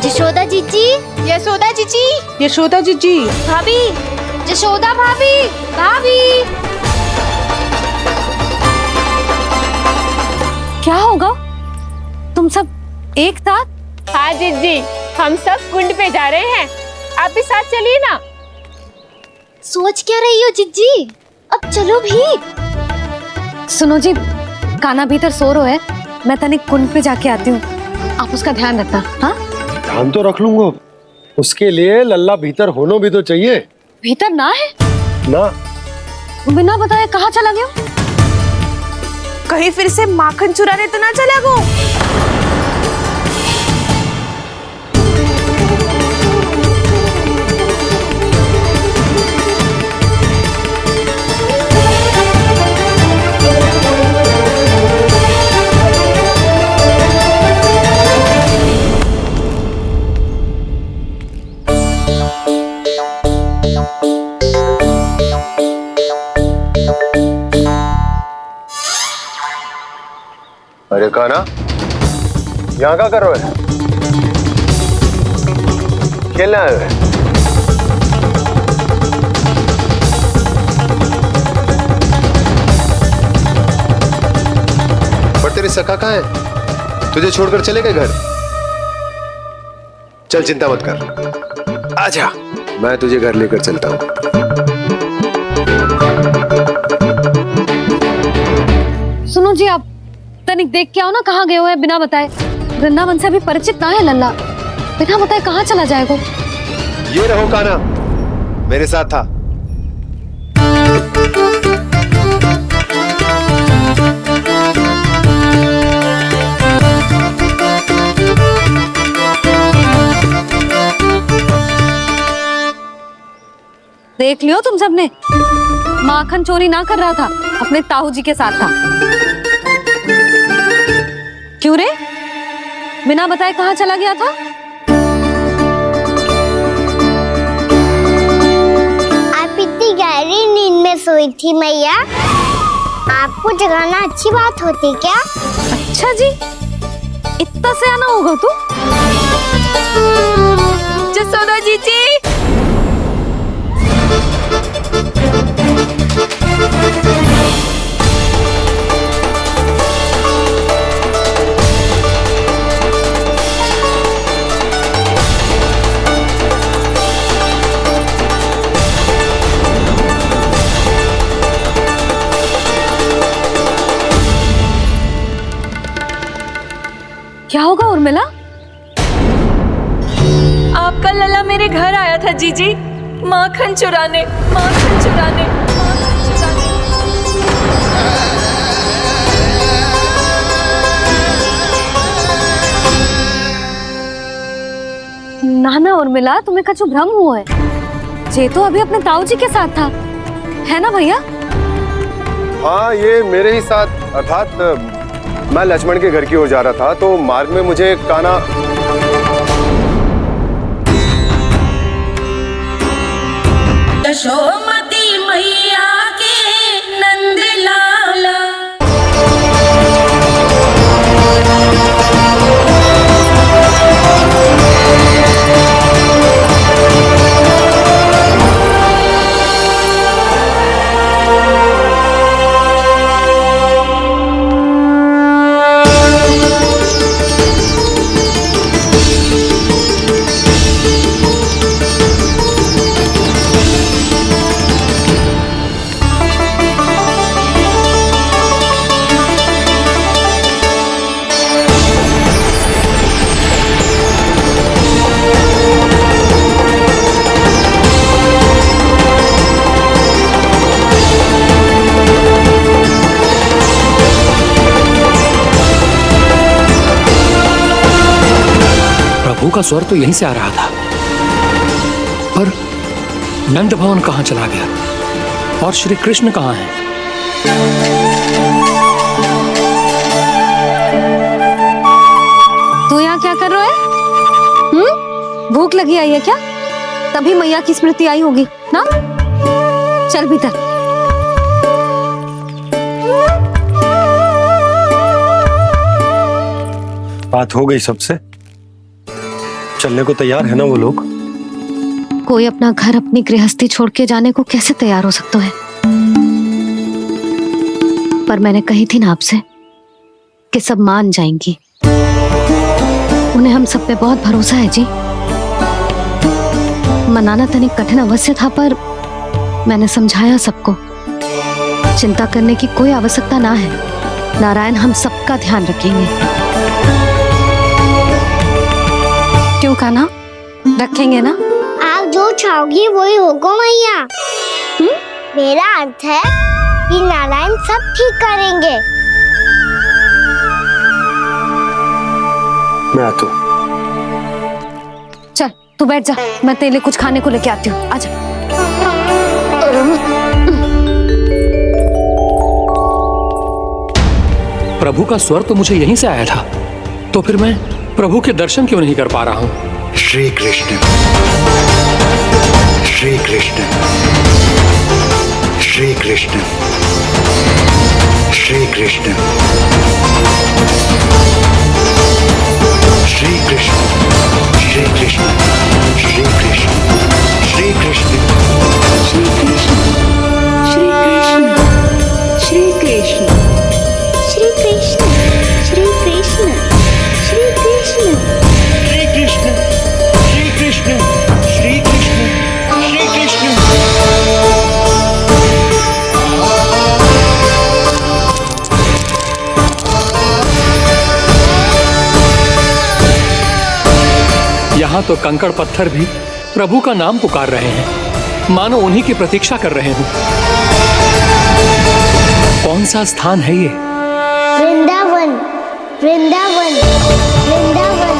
Speaker 3: यशोदा जीजी,
Speaker 15: यशोदा जीजी, यशोदा जीजी,
Speaker 3: भाभी, यशोदा भाभी, भाभी।
Speaker 2: क्या होगा? तुम सब एक साथ?
Speaker 15: हाँ जीजी, हम सब कुंड पे जा रहे हैं, आप भी साथ चलिए ना।
Speaker 3: सोच क्या रही हो जीजी? अब चलो भी।
Speaker 2: सुनो जी, कान्हा भीतर सो रो है, मैं तनिक कुंड पे जाके आती हूँ, आप उसका ध्यान रखना। हाँ,
Speaker 6: ध्यान तो रख लूंगा, उसके लिए लल्ला भीतर होना भी तो चाहिए।
Speaker 2: भीतर ना है
Speaker 6: ना?
Speaker 2: बिना बताए कहाँ चला गया?
Speaker 15: कहीं फिर से माखन चुराने तो ना चला वो।
Speaker 8: अरे कान्हा, यहाँ क्या कर रहे हो? खेलने आए हुए? पर तेरे सखा कहाँ है? तुझे छोड़कर चले गए घर? चल चिंता मत कर, आजा, मैं तुझे घर लेकर चलता हूँ।
Speaker 2: सुनो जी, आप तनिक देख के आओ ना, कहाँ गए हुए हैं बिना बताए। वृंदावन से अभी परिचित ना है लल्ला, बिना बताए कहाँ चला जाएगा?
Speaker 8: ये रहो कान्हा, मेरे साथ था।
Speaker 2: देख लियो तुम सबने, माखन चोरी ना कर रहा था, अपने ताऊ जी के साथ था। क्यों रे, बिना बताए कहाँ चला गया था?
Speaker 3: आप इतनी गहरी नींद में सोई थी मैया, आपको जगाना अच्छी बात होती क्या?
Speaker 2: अच्छा जी, इतना सयाना होगा तू?
Speaker 13: जसोदा जीजी,
Speaker 2: क्या होगा उर्मिला?
Speaker 13: आपका लला मेरे घर आया था जीजी, माखन चुराने, माखन चुराने, माखन चुराने।
Speaker 2: ना ना उर्मिला, तुम्हें कछु भ्रम हुआ है। ये तो अभी अपने ताऊ जी के साथ था, है ना भैया?
Speaker 8: हाँ, ये मेरे ही साथ, अर्थात मैं लक्ष्मण के घर की ओर जा रहा था, तो मार्ग में मुझे कान्हा
Speaker 10: यशोमती मैया के नंद लाला।
Speaker 16: प्रभु का स्वर तो यहीं से आ रहा था, पर नंद भवन कहाँ चला गया और श्री कृष्ण कहाँ हैं?
Speaker 2: तू यहाँ क्या कर रहा है? भूख लगी आई है क्या? तभी मैया की स्मृति आई होगी ना? चल भीतर।
Speaker 6: बात हो गई सबसे? चलने को तैयार है ना वो लोग?
Speaker 2: कोई अपना घर, अपनी गृहस्थी छोड़ के जाने को कैसे तैयार हो सकता है? पर मैंने कही थी ना आपसे कि सब मान जाएंगी। उन्हें हम सब पे बहुत भरोसा है जी। मनाना तनिक कठिन अवश्य था, पर मैंने समझाया सबको। चिंता करने की कोई आवश्यकता ना है, नारायण हम सबका ध्यान रखेंगे। क्यों कान्हा, रखेंगे ना?
Speaker 3: आप जो चाहोगी वही होगा मैया। मेरा अर्थ है कि नारायण सब ठीक करेंगे।
Speaker 8: मैं आता हूँ।
Speaker 2: चल तू बैठ जा, मैं तेरे लिए कुछ खाने को लेके आती हूँ। आजा।
Speaker 16: प्रभु का स्वर तो मुझे यहीं से आया था, तो फिर मैं प्रभु के दर्शन क्यों नहीं कर पा रहा हूँ?
Speaker 7: श्री कृष्ण, श्री कृष्ण, श्री कृष्ण, श्री कृष्ण, श्री कृष्ण, श्री कृष्ण, श्री कृष्ण, श्री कृष्ण,
Speaker 10: श्री कृष्ण, श्री कृष्ण, श्री कृष्ण, श्री कृष्ण, श्री कृष्ण, श्री कृष्ण,
Speaker 7: श्री कृष्ण, श्री कृष्ण, श्री कृष्ण, श्री कृष्ण।
Speaker 16: यहाँ तो कंकड़ पत्थर भी प्रभु का नाम पुकार रहे हैं, मानो उन्हीं की प्रतीक्षा कर रहे हों। कौन सा स्थान है ये?
Speaker 3: वृंदावन, वृंदावन, वृंदावन।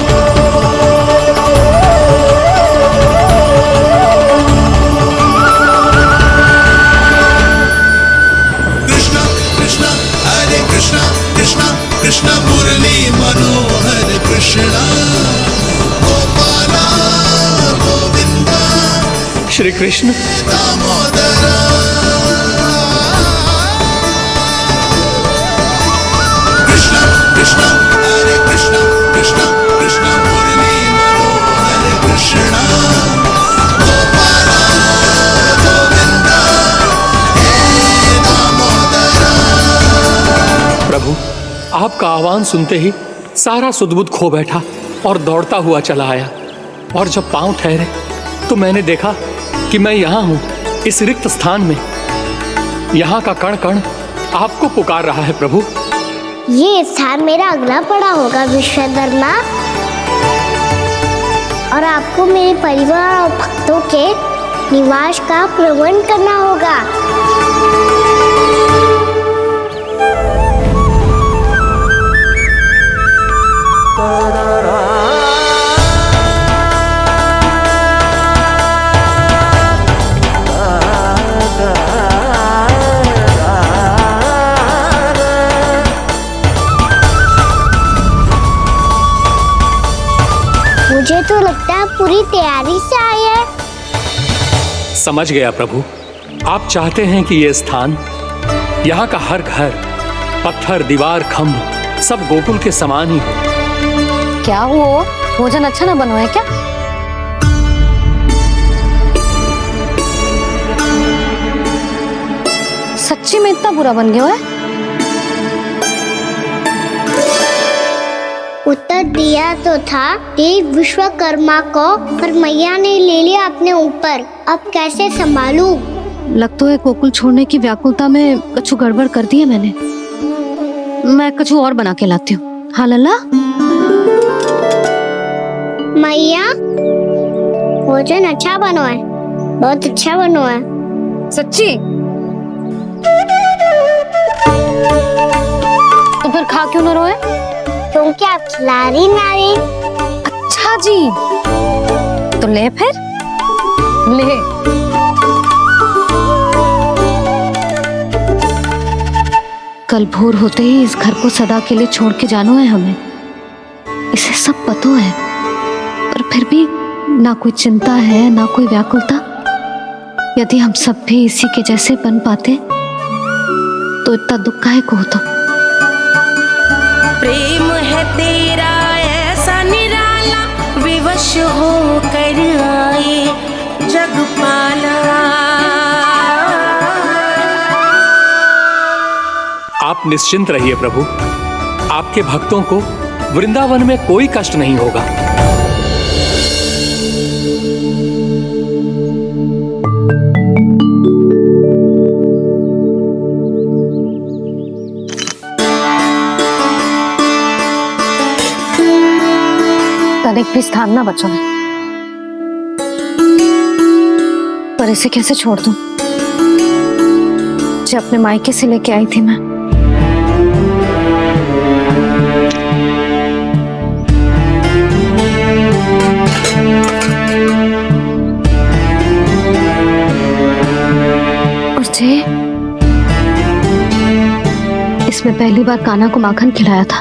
Speaker 16: श्री कृष्ण। प्रभु, आपका आह्वान सुनते ही सारा सुध-बुध खो बैठा और दौड़ता हुआ चला आया। और जब पांव ठहरे तो मैंने देखा कि मैं यहाँ हूँ, इस रिक्त स्थान में। यहाँ का कण कण आपको पुकार रहा है प्रभु।
Speaker 3: ये स्थान मेरा अगला पड़ा होगा विश्वकर्मा, और आपको मेरे परिवार और भक्तों के निवास का प्रबंध करना होगा। मुझे तो लगता है पूरी तैयारी से आए हैं।
Speaker 16: समझ गया प्रभु, आप चाहते हैं कि ये स्थान, यहाँ का हर घर, पत्थर, दीवार, खम्भ सब गोकुल के समान ही हो।
Speaker 2: क्या हुआ? भोजन अच्छा ना बनो है क्या? सच्ची में इतना बुरा बन गया है?
Speaker 3: उत्तर दिया तो था देव विश्वकर्मा को, पर मैया ने ले लिया अपने ऊपर। अब कैसे संभालूं?
Speaker 2: लगता है गोकुल छोड़ने की व्याकुलता में कछु गड़बड़ कर दी है मैंने। मैं कछु और बना के लाती हूँ। हाँ लल्ला?
Speaker 3: मैया, भोजन अच्छा बनो है, बहुत अच्छा बनो है।
Speaker 2: सच्ची? तो फिर खा क्यों न रोए?
Speaker 3: क्योंकि आप खिला रही ना रही।
Speaker 2: अच्छा जी, तो ले फिर ले। कल भोर होते ही इस घर को सदा के लिए छोड़ के जाना है हमें। इसे सब पता है, पर फिर भी ना कोई चिंता है ना कोई व्याकुलता। यदि हम सब भी इसी के जैसे बन पाते तो इतना दुख काहे को होता।
Speaker 10: प्रेम है तेरा ऐसा निराला, विवश हो कर आए जगपाला।
Speaker 16: आप निश्चिंत रहिए प्रभु, आपके भक्तों को वृंदावन में कोई कष्ट नहीं होगा।
Speaker 2: तनिक भी स्थान ना बचो है, पर इसे कैसे छोड़ दूं जो अपने मायके से लेके आई थी मैं। और जे इसमें पहली बार कान्हा को माखन खिलाया था।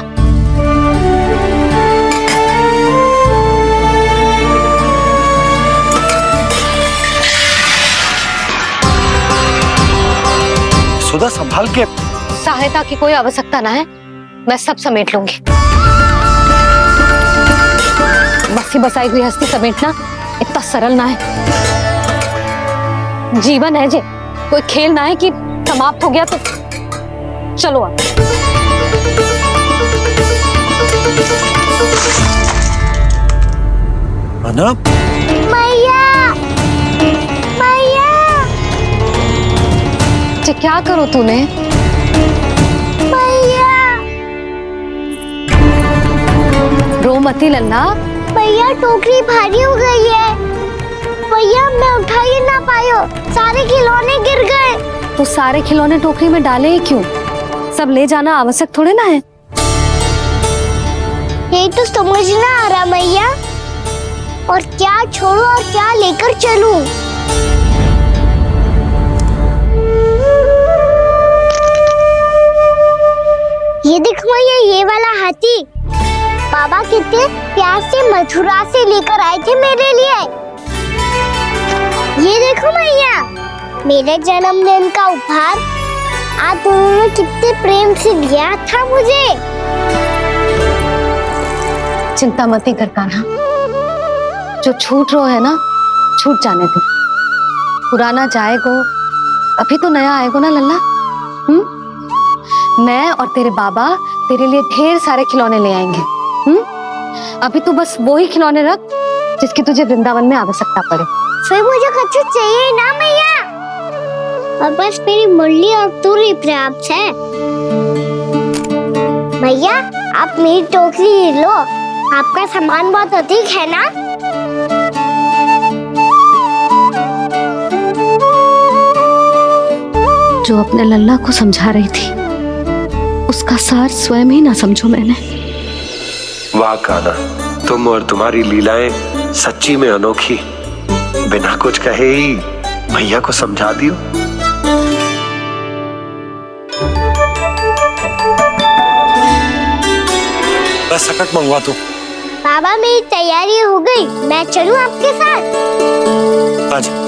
Speaker 6: सुधा संभाल के।
Speaker 2: सहायता की कोई आवश्यकता ना है, मैं सब समेट लूंगी। बसी बसाई हुई हस्ती समेटना इतना सरल ना है। जीवन है जे, कोई खेल ना है कि समाप्त हो गया तो चलो आप।
Speaker 6: अना?
Speaker 3: मैया, मैया,
Speaker 2: क्या करो तूने?
Speaker 3: मैया,
Speaker 2: रो मती लल्ला।
Speaker 3: भैया टोकरी भारी हो गई है। भैया मैं उठा ही ना पायो, सारे खिलौने गिर गए।
Speaker 2: तो सारे खिलौने टोकरी में डाले ही क्यों? सब ले जाना आवश्यक थोड़े ना है।
Speaker 3: यही तो समझ ना आ रहा मैया, और क्या छोड़ू और क्या लेकर चलूं? ये देखो मैया, ये वाला हाथी बाबा कितने प्यार से मथुरा से लेकर आए थे मेरे लिए। ये देखो मैया, मेरे जन्मदिन का उपहार आप उन्होंने कितने प्रेम से दिया था मुझे।
Speaker 2: चिंता मत कर कान्हा, जो छूट रो है ना छूट जाने दे। पुराना जाएगो, अभी तो नया आएगो ना लल्ला। मैं और तेरे बाबा तेरे लिए ढेर सारे खिलौने ले आएंगे। अभी तू बस वो ही खिलौने रख जिसकी तुझे वृंदावन में आवश्यकता पड़े।
Speaker 3: फिर मुझे कच्चू चाहिए ना मैया, और बस मेरी मुरली और तूरी पर्याप्त है। भैया आप मेरी टोकरी लो, आपका सामान बहुत अधिक है ना।
Speaker 2: जो अपने लल्ला को समझा रही थी उसका सार स्वयं ही ना समझो मैंने।
Speaker 17: वाह कान्हा, तुम और तुम्हारी लीलाएं सच्ची में अनोखी। बिना कुछ कहे ही भैया को समझा दियो।
Speaker 6: बस सकट मंगवा दो।
Speaker 3: बाबा मेरी तैयारी हो गई, मैं चलूं आपके साथ।
Speaker 6: आजा।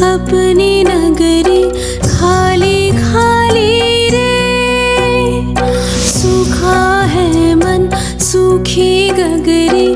Speaker 10: अपनी नगरी खाली खाली रे, सूखा है मन सूखी गगरी।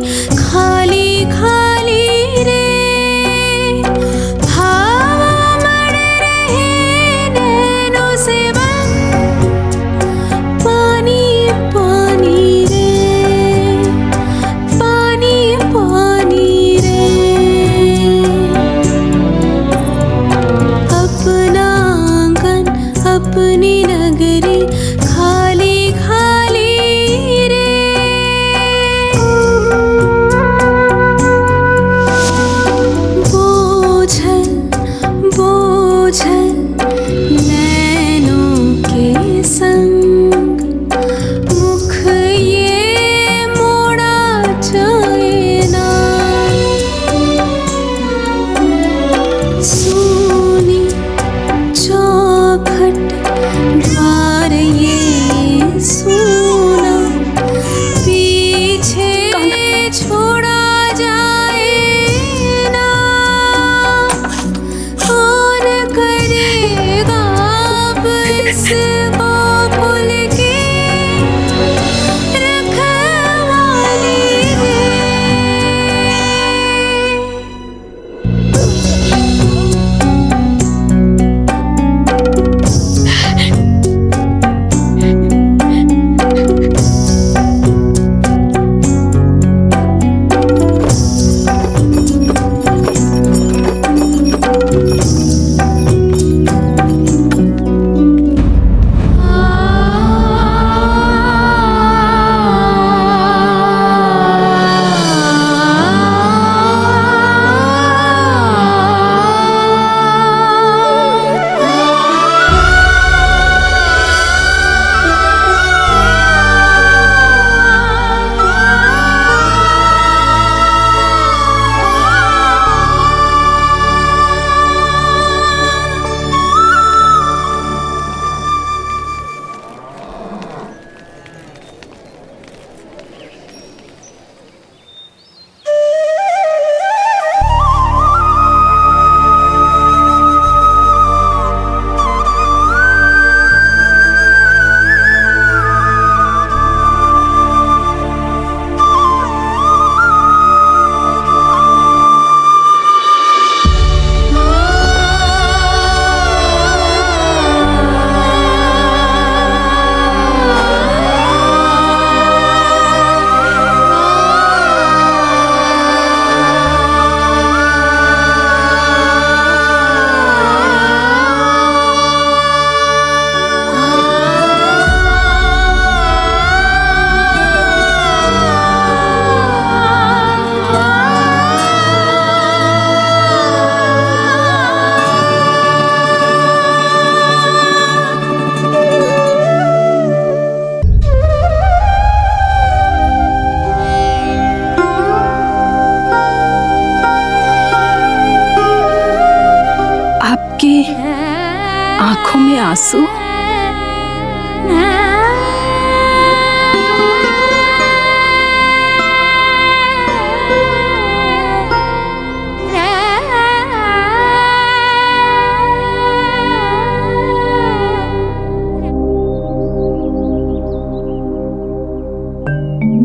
Speaker 13: आंखों में आंसू।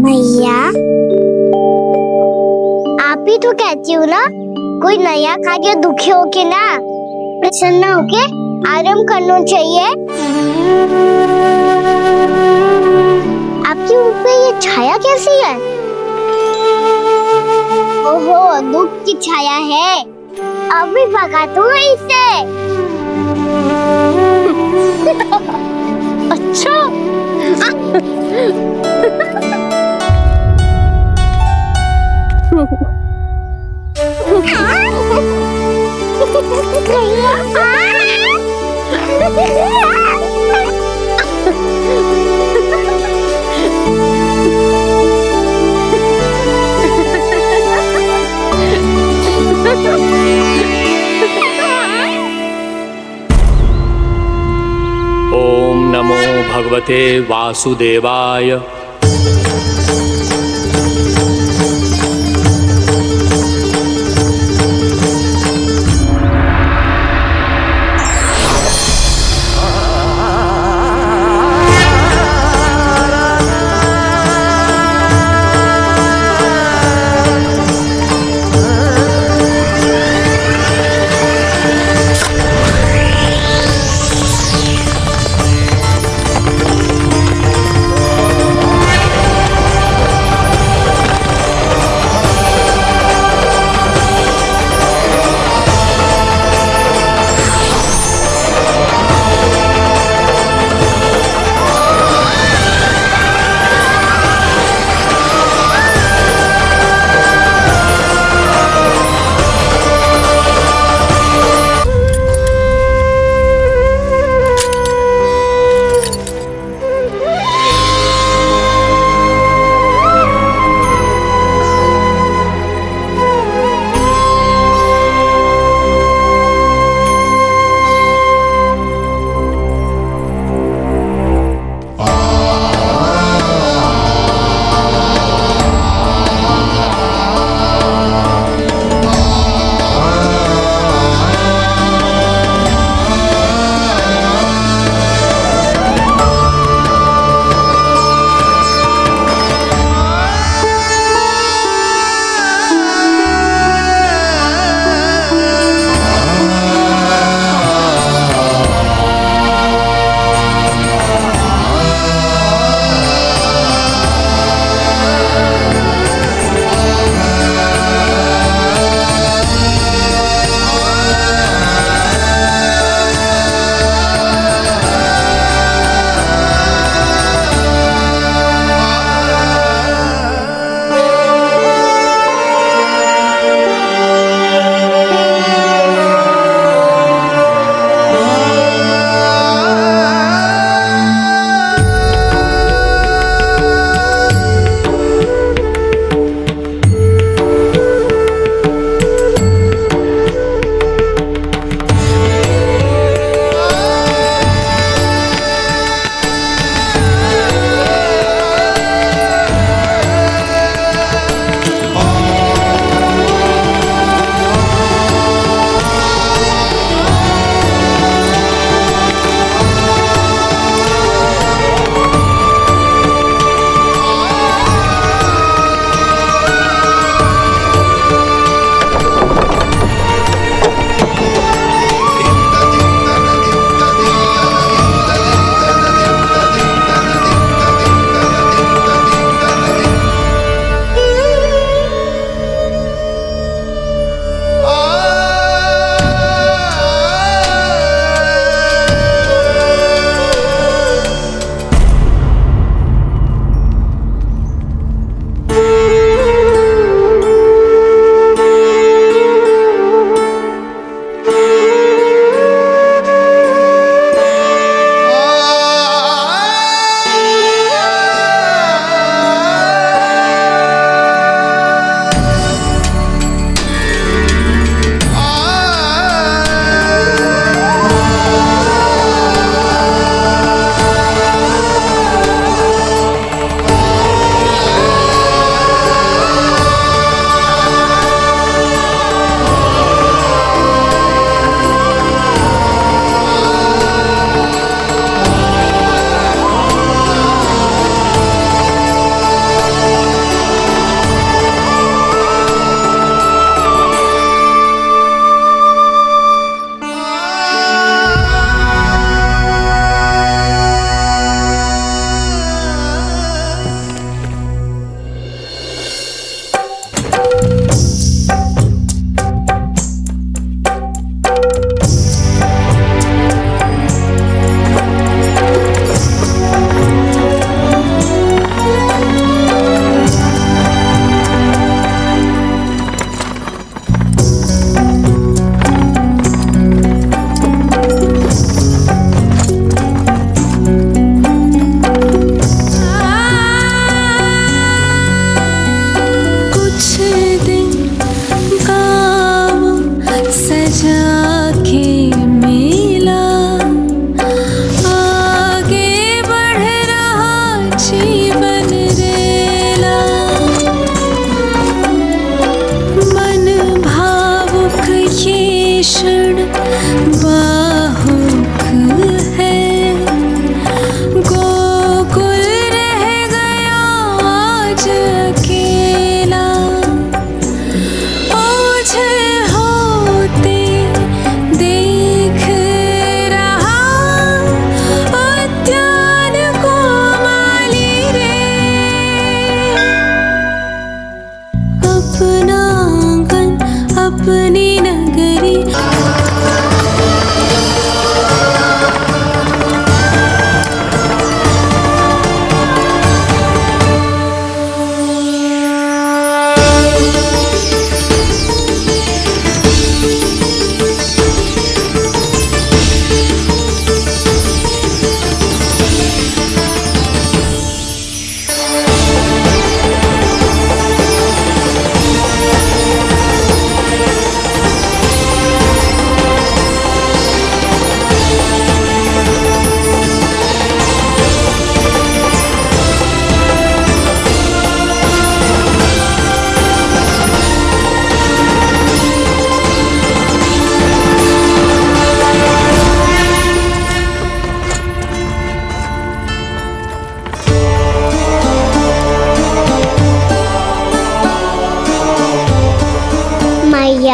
Speaker 3: मैया, आप ही तो कहती हो ना, कोई नया कार्य दुखी होके ना प्रसन्न होके आराम करना चाहिए। आपकी मुंह पे ये छाया कैसी है? ओहो, दुख की छाया है। अभी भगा दूं इसे। अच्छा।
Speaker 16: ओम नमो भगवते वासुदेवाय।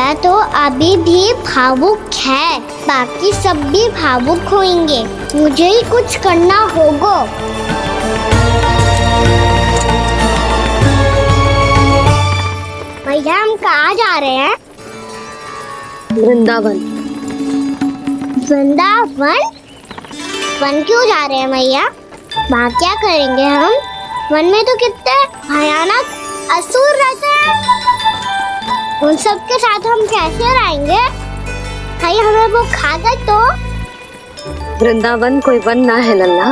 Speaker 3: मैया तो अभी भी भावुक है, बाकी सब भी भावुक होंगे। मुझे ही कुछ करना होगा। भैया हम कहाँ जा रहे हैं?
Speaker 2: वृंदावन।
Speaker 3: वृंदावन? वन क्यों जा रहे हैं भैया? वहाँ क्या करेंगे हम? वन में तो कितने भयानक असुर रहते हैं। उन सब के साथ हम कैसे रहेंगे? कहीं हमें वो खा गए तो?
Speaker 2: वृंदावन कोई वन ना है लल्ला,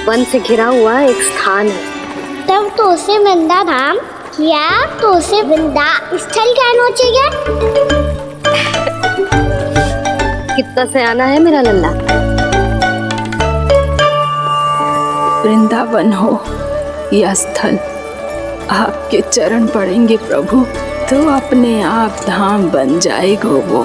Speaker 2: वन से घिरा हुआ एक स्थान है।
Speaker 3: तब तो उसे वृंदा धाम या तो उसे वृंदा स्थल कहना चाहिए।
Speaker 2: कितना सयाना है मेरा लल्ला।
Speaker 13: वृंदावन हो या स्थल, आपके चरण पड़ेंगे प्रभु तो अपने आप धाम बन जाएगा वो।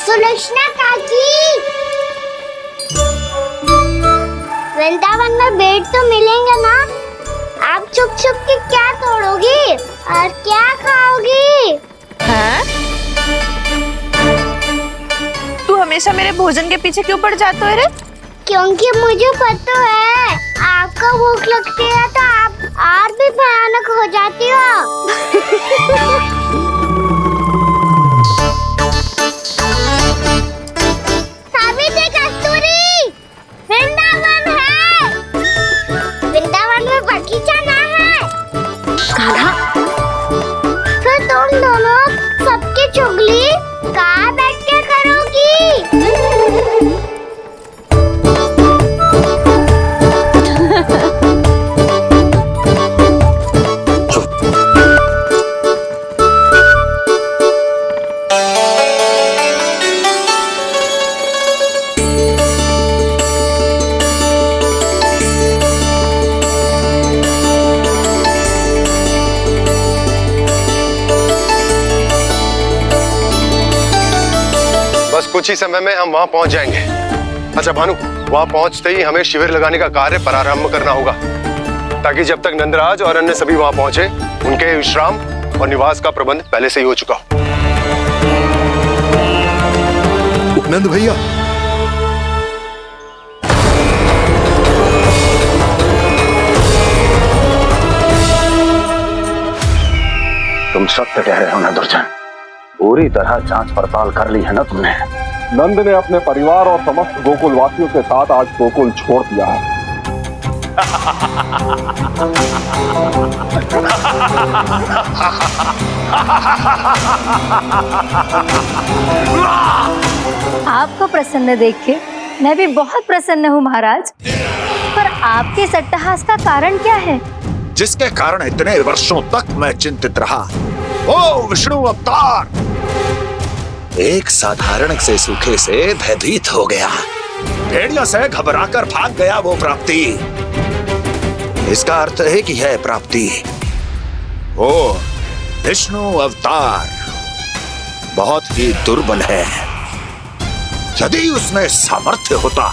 Speaker 3: सुलक्षणा काकी, वृंदावन में बेट तो मिलेंगे ना? आप छुप छुप के क्या तोड़ोगी और क्या खाओगी?
Speaker 14: हाँ? तू हमेशा मेरे भोजन के पीछे क्यों पड़ जाते हो रे?
Speaker 3: क्योंकि मुझे पता है आपको भूख लगती है तो आप और भी भयानक हो जाती हो। सावित्री, कस्तूरी, वृंदावन है। वृंदावन में बगीचा ना है।
Speaker 2: कान्हा,
Speaker 3: फिर तुम दोनों सबकी चुगली कहाँ बैठ के करोगी?
Speaker 8: बस कुछ ही समय में हम वहां पहुंच जाएंगे। अच्छा भानु, वहां पहुंचते ही हमें शिविर लगाने का कार्य प्रारंभ करना होगा, ताकि जब तक नंदराज और अन्य सभी वहां पहुंचे उनके विश्राम और निवास का प्रबंध पहले से ही हो चुका हो।
Speaker 18: नंद भैया,
Speaker 19: तुम सत्य कह रहे हो ना दुर्जन, पूरी तरह जांच पड़ताल कर ली है ना तुमने?
Speaker 20: नंद ने अपने परिवार और समस्त गोकुल वासियों के साथ आज गोकुल छोड़ दिया है।
Speaker 12: आपको प्रसन्न देख के मैं भी बहुत प्रसन्न हूँ महाराज, पर आपके इस अट्टहास का कारण क्या है?
Speaker 19: जिसके कारण इतने वर्षों तक मैं चिंतित रहा। ओ विष्णु अवतार, एक साधारण से सूखे से भयभीत हो गया, भेड़ियों से घबराकर भाग गया वो प्राप्ति। इसका अर्थ है कि यह प्राप्ति ओ विष्णु अवतार बहुत ही दुर्बल है। यदि उसमें सामर्थ्य होता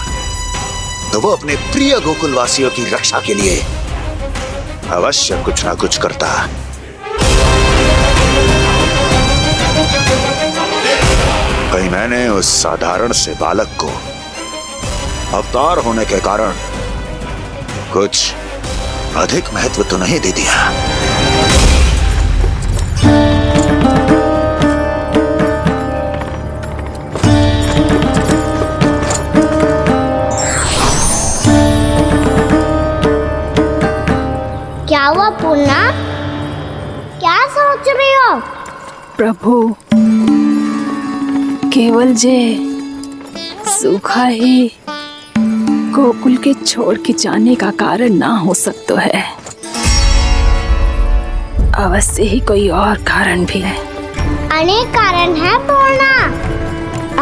Speaker 19: तो वो अपने प्रिय गोकुलवासियों की रक्षा के लिए अवश्य कुछ ना कुछ करता। कहीं मैंने उस साधारण से बालक को अवतार होने के कारण कुछ अधिक महत्व तो नहीं दे दिया?
Speaker 3: क्या हुआ पूर्णा? क्या सोच रही हो?
Speaker 13: प्रभु, केवल जे सूखा ही गोकुल के छोड़ के जाने का कारण ना हो सकता है, अवश्य ही कोई और कारण भी है।
Speaker 3: अनेक कारण है पूर्णा,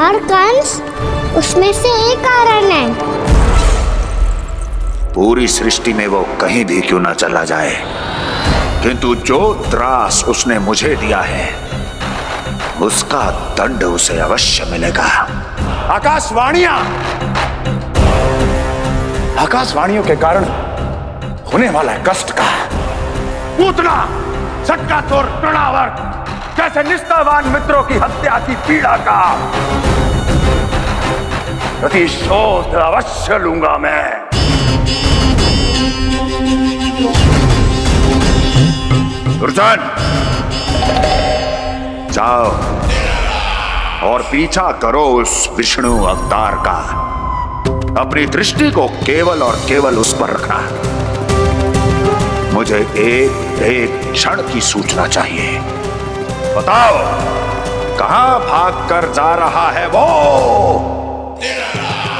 Speaker 3: और कंस उसमें से एक कारण है।
Speaker 19: पूरी सृष्टि में वो कहीं भी क्यों ना चला जाए, किंतु जो त्रास उसने मुझे दिया है उसका दंड उसे अवश्य मिलेगा। आकाशवाणियों के कारण होने वाला है कष्ट का। पूतना, सटकासुर, तृणावर्त जैसे निष्ठावान मित्रों की हत्या की पीड़ा का प्रतिशोध अवश्य लूंगा मैं। दुर्जन, जाओ और पीछा करो उस विष्णु अवतार का। अपनी दृष्टि को केवल और केवल उस पर रखना। मुझे एक क्षण की सूचना चाहिए। बताओ, कहां भाग कर जा रहा है वो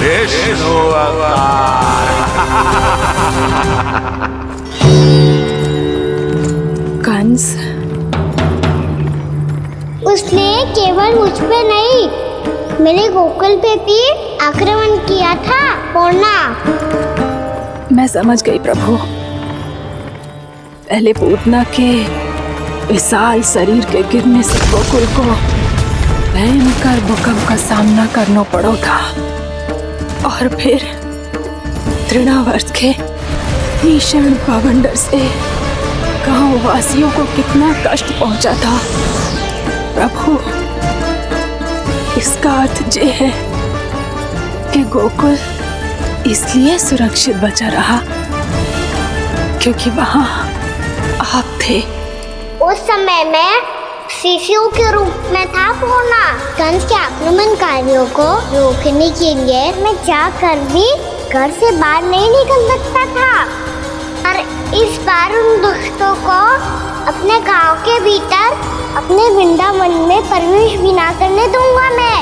Speaker 19: विष्णु अवतार?
Speaker 13: कंस,
Speaker 3: उसने केवल मुझ पे नहीं, मेरे गोकुल पे भी आक्रमण किया था पूर्णा।
Speaker 13: मैं समझ गई प्रभु। पहले पूतना के विशाल शरीर के गिरने से गोकुल को भयंकर भूकंप का सामना करना पड़ा था, और फिर तृणावर्त के भीषण पावंडर से गांव वासियों को कितना कष्ट पहुंचा था। प्रभु, इसका अर्थ ये है कि गोकुल इसलिए सुरक्षित बचा रहा क्योंकि वहां आप थे।
Speaker 3: उस समय मैं शिशु के रूप में था पूर्णा। कंस के आक्रमणकारियों को रोकने के लिए मैं जाकर भी घर से बाहर नहीं निकल सकता था, और इस बार उन दुष्टों को अपने गांव के भीतर, अपने वृंदावन में प्रवेश भी ना करने दूंगा मैं।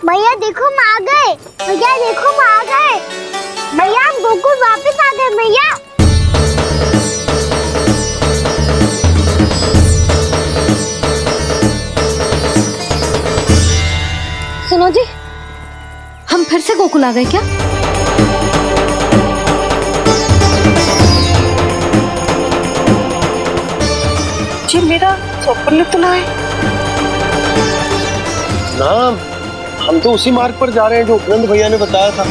Speaker 3: भैया देखो हम आ गए, भैया देखो हम आ गए, भैया हम गोकुल वापस आ गए भैया।
Speaker 2: सुनो जी, हम फिर से गोकुल आ गए क्या?
Speaker 9: जी मेरा स्वप्न तो ना है।
Speaker 6: नाम, हम तो उसी मार्ग पर जा रहे हैं जो उपनंद भैया ने बताया था।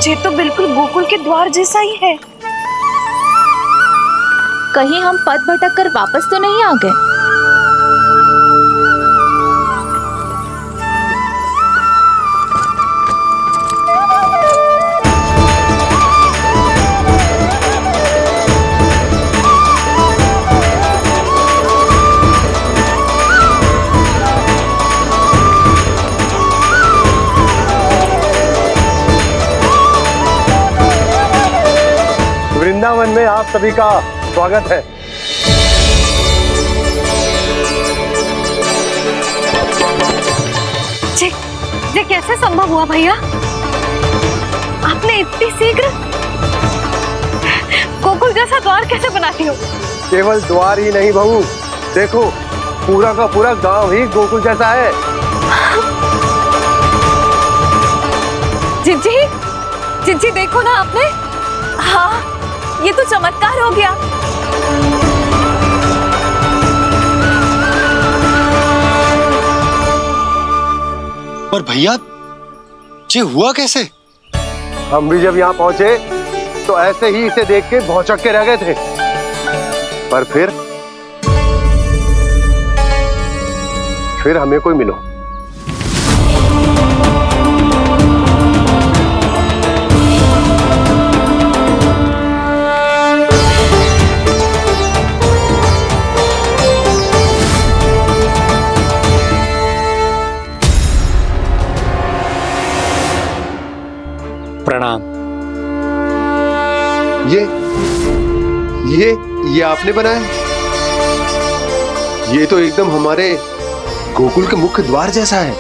Speaker 15: ये तो बिल्कुल गोकुल के द्वार जैसा ही है।
Speaker 4: कहीं हम पथ भटक कर वापस तो नहीं आ गए?
Speaker 6: वृंदावन में आप सभी का स्वागत है।
Speaker 2: ये कैसे संभव हुआ भैया? आपने इतनी शीघ्र गोकुल जैसा द्वार कैसे बनाती हो?
Speaker 6: केवल द्वार ही नहीं बहू, देखो पूरा का पूरा गांव ही गोकुल जैसा है।
Speaker 13: जिज्जी, जिज्जी देखो ना आपने। हाँ, ये तो चमत्कार हो गया।
Speaker 6: पर भैया, ये हुआ कैसे? हम भी जब यहाँ पहुंचे तो ऐसे ही इसे देख के भौचक के रह गए थे, पर फिर हमें कोई मिलो।
Speaker 16: प्रणाम।
Speaker 6: ये आपने बनाया? ये तो एकदम हमारे गोकुल के मुख्य द्वार जैसा है।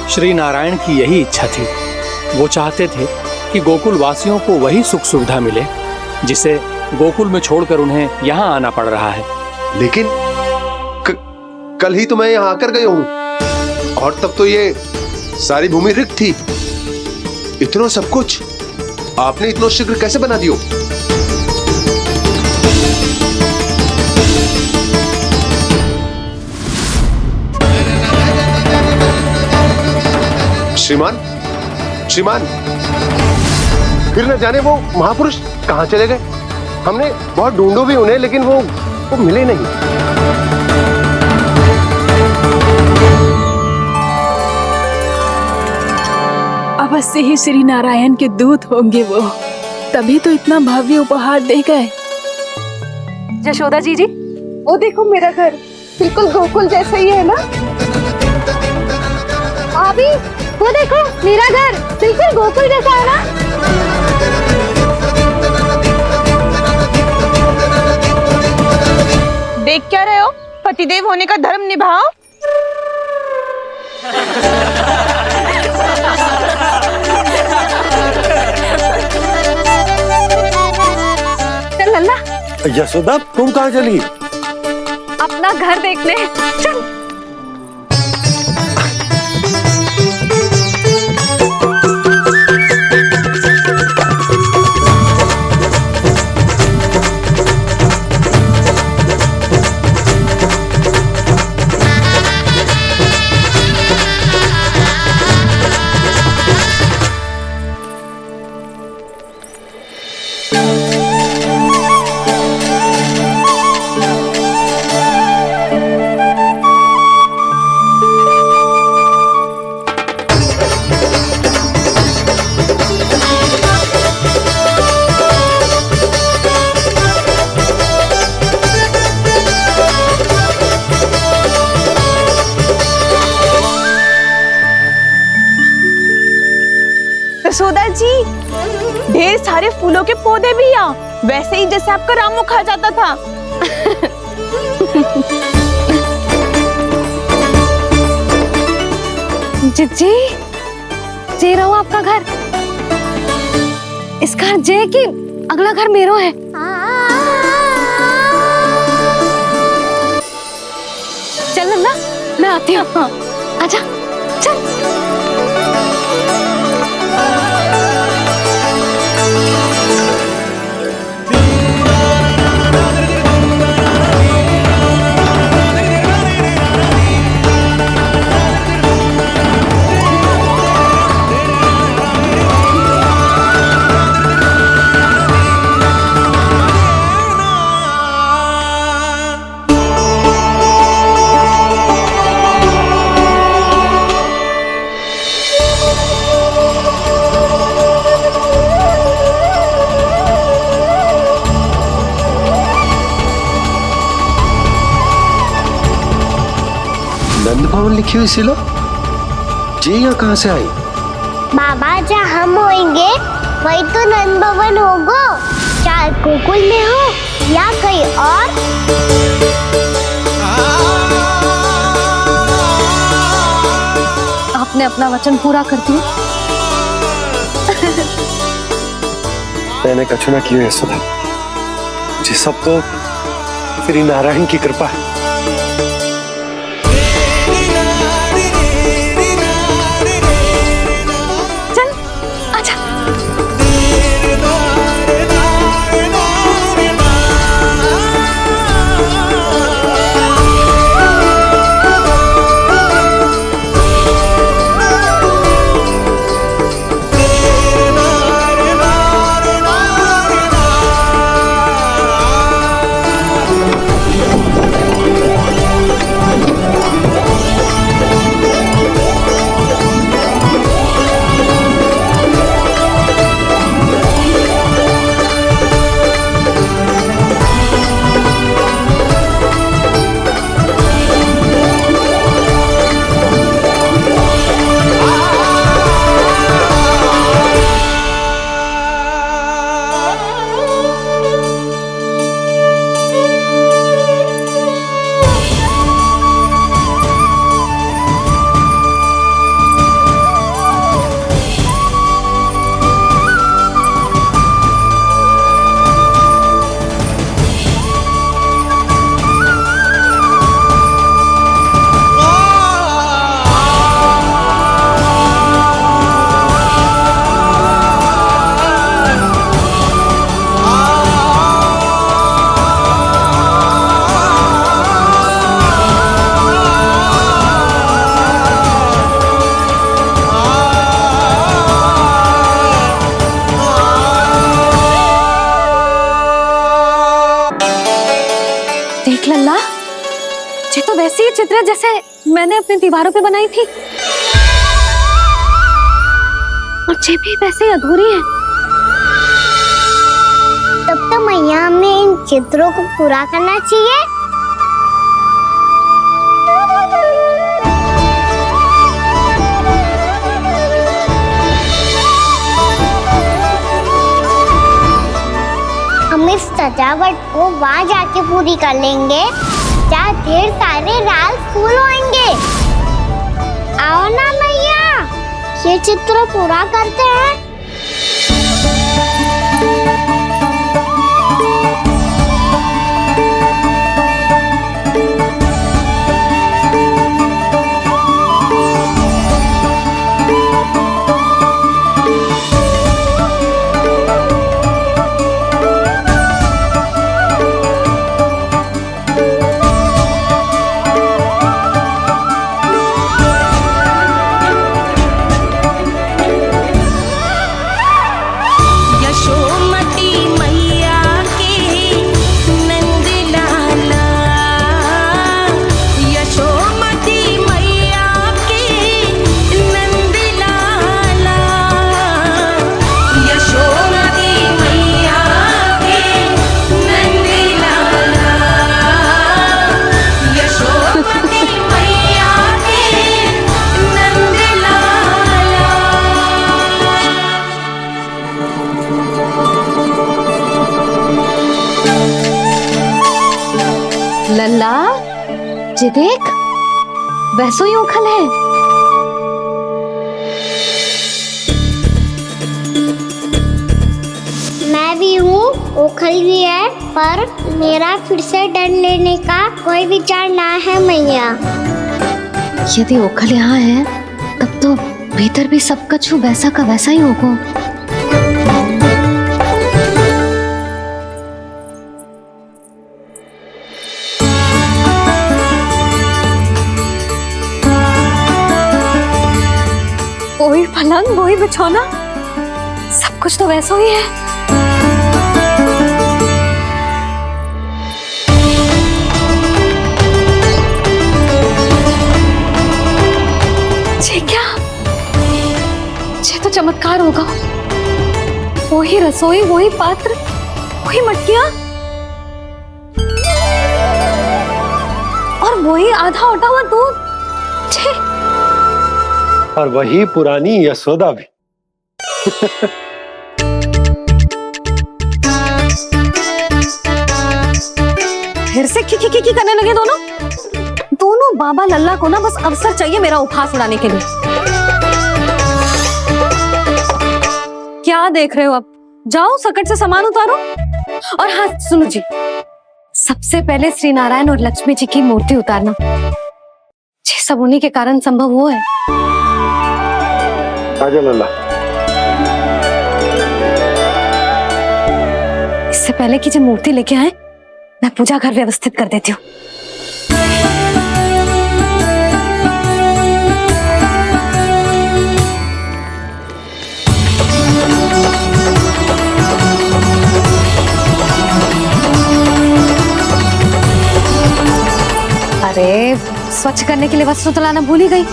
Speaker 16: श्री नारायण की यही इच्छा थी वो चाहते थे कि गोकुल वासियों को वही सुख सुविधा मिले जिसे गोकुल में छोड़कर उन्हें यहाँ आना पड़ रहा है।
Speaker 8: लेकिन कल ही तो मैं यहाँ आकर गया हूँ और तब तो ये सारी भूमि रिक्त थी। इतना सब कुछ आपने इतना शीघ्र कैसे बना दियो? श्रीमान, श्रीमान, फिर न जाने वो महापुरुष कहाँ चले गए। हमने बहुत ढूंढो भी उन्हें, लेकिन वो मिले नहीं।
Speaker 15: अवश्य ही श्री नारायण के दूत होंगे वो, तभी तो इतना भव्य उपहार दे गए।
Speaker 13: यशोदा जी, वो देखो मेरा घर बिल्कुल गोकुल जैसा ही है ना।
Speaker 2: भाभी, वो देखो मेरा घर बिल्कुल गोकुल जैसा है ना।
Speaker 15: देख क्या रहे हो? पतिदेव होने का धर्म निभाओ।
Speaker 13: चल लल्ला,
Speaker 6: यशोदा तुम कहाँ चली?
Speaker 13: अपना घर देखने चल।
Speaker 15: यशोदा जी, ढेर सारे फूलों के पौधे भी यहाँ, वैसे ही जैसे आपका रामू खा जाता था।
Speaker 2: जिज्जी, जे रहो आपका घर। इस घर जे की अगला घर मेरो है। चल नन्ना, मैं आती हूँ। आजा, चल।
Speaker 8: नंद भवन लिखी हुई सिलो, जी यहाँ कहाँ से आई?
Speaker 3: बाबा, जहाँ हम होंगे वही तो नंद भवन होगा। चाहे गोकुल में हो या कहीं और।
Speaker 2: आपने अपना वचन पूरा कर दिया।
Speaker 6: मैंने कछु ना किया यशोदा जी, सब तो श्री नारायण की कृपा है।
Speaker 2: देख लल्ला, ये तो वैसी ही चित्र है जैसे मैंने अपनी दीवारों पे बनाई थी, और ये भी वैसे ही अधूरी है।
Speaker 3: तब तो मैया हमें इन चित्रों को पूरा करना चाहिए। हम इस सजावट को वहाँ जाके पूरी कर लेंगे जहाँ ढेर सारे लाल फूल होंगे। आओ ना मैया, ये चित्र पूरा करते हैं।
Speaker 2: लल्ला, ये देख, वैसो ही उखल है।
Speaker 3: मैं भी हूँ, उखल भी है, पर मेरा फिर से डर लेने का कोई विचार ना है मैया।
Speaker 2: यदि ओखल यहाँ है, तब तो भीतर भी सब कछु वैसा का वैसा ही होगा। वही पलंग, वही बिछौना, सब कुछ तो वैसा ही है। ये क्या? ये तो चमत्कार होगा। वही रसोई, वही पात्र, वही मटकियां, और वही आधा उटा हुआ दूध।
Speaker 6: और वही पुरानी यशोदा भी।
Speaker 2: फिर से की करने लगे दोनों बाबा लल्ला को ना बस अवसर चाहिए मेरा उपहास उड़ाने के लिए। क्या देख रहे हो? अब जाओ, सकट से सामान उतारो। और हाँ सुनो जी, सबसे पहले श्री नारायण और लक्ष्मी जी की मूर्ति उतारना। ये सब उन्हीं के कारण संभव हुआ है।
Speaker 6: आजा लल्ला।
Speaker 2: इससे पहले कि जो मूर्ति लेके आए, मैं पूजा घर व्यवस्थित कर देती हूँ। अरे, स्वच्छ करने के लिए वस्त्र तो लाना भूल ही गई।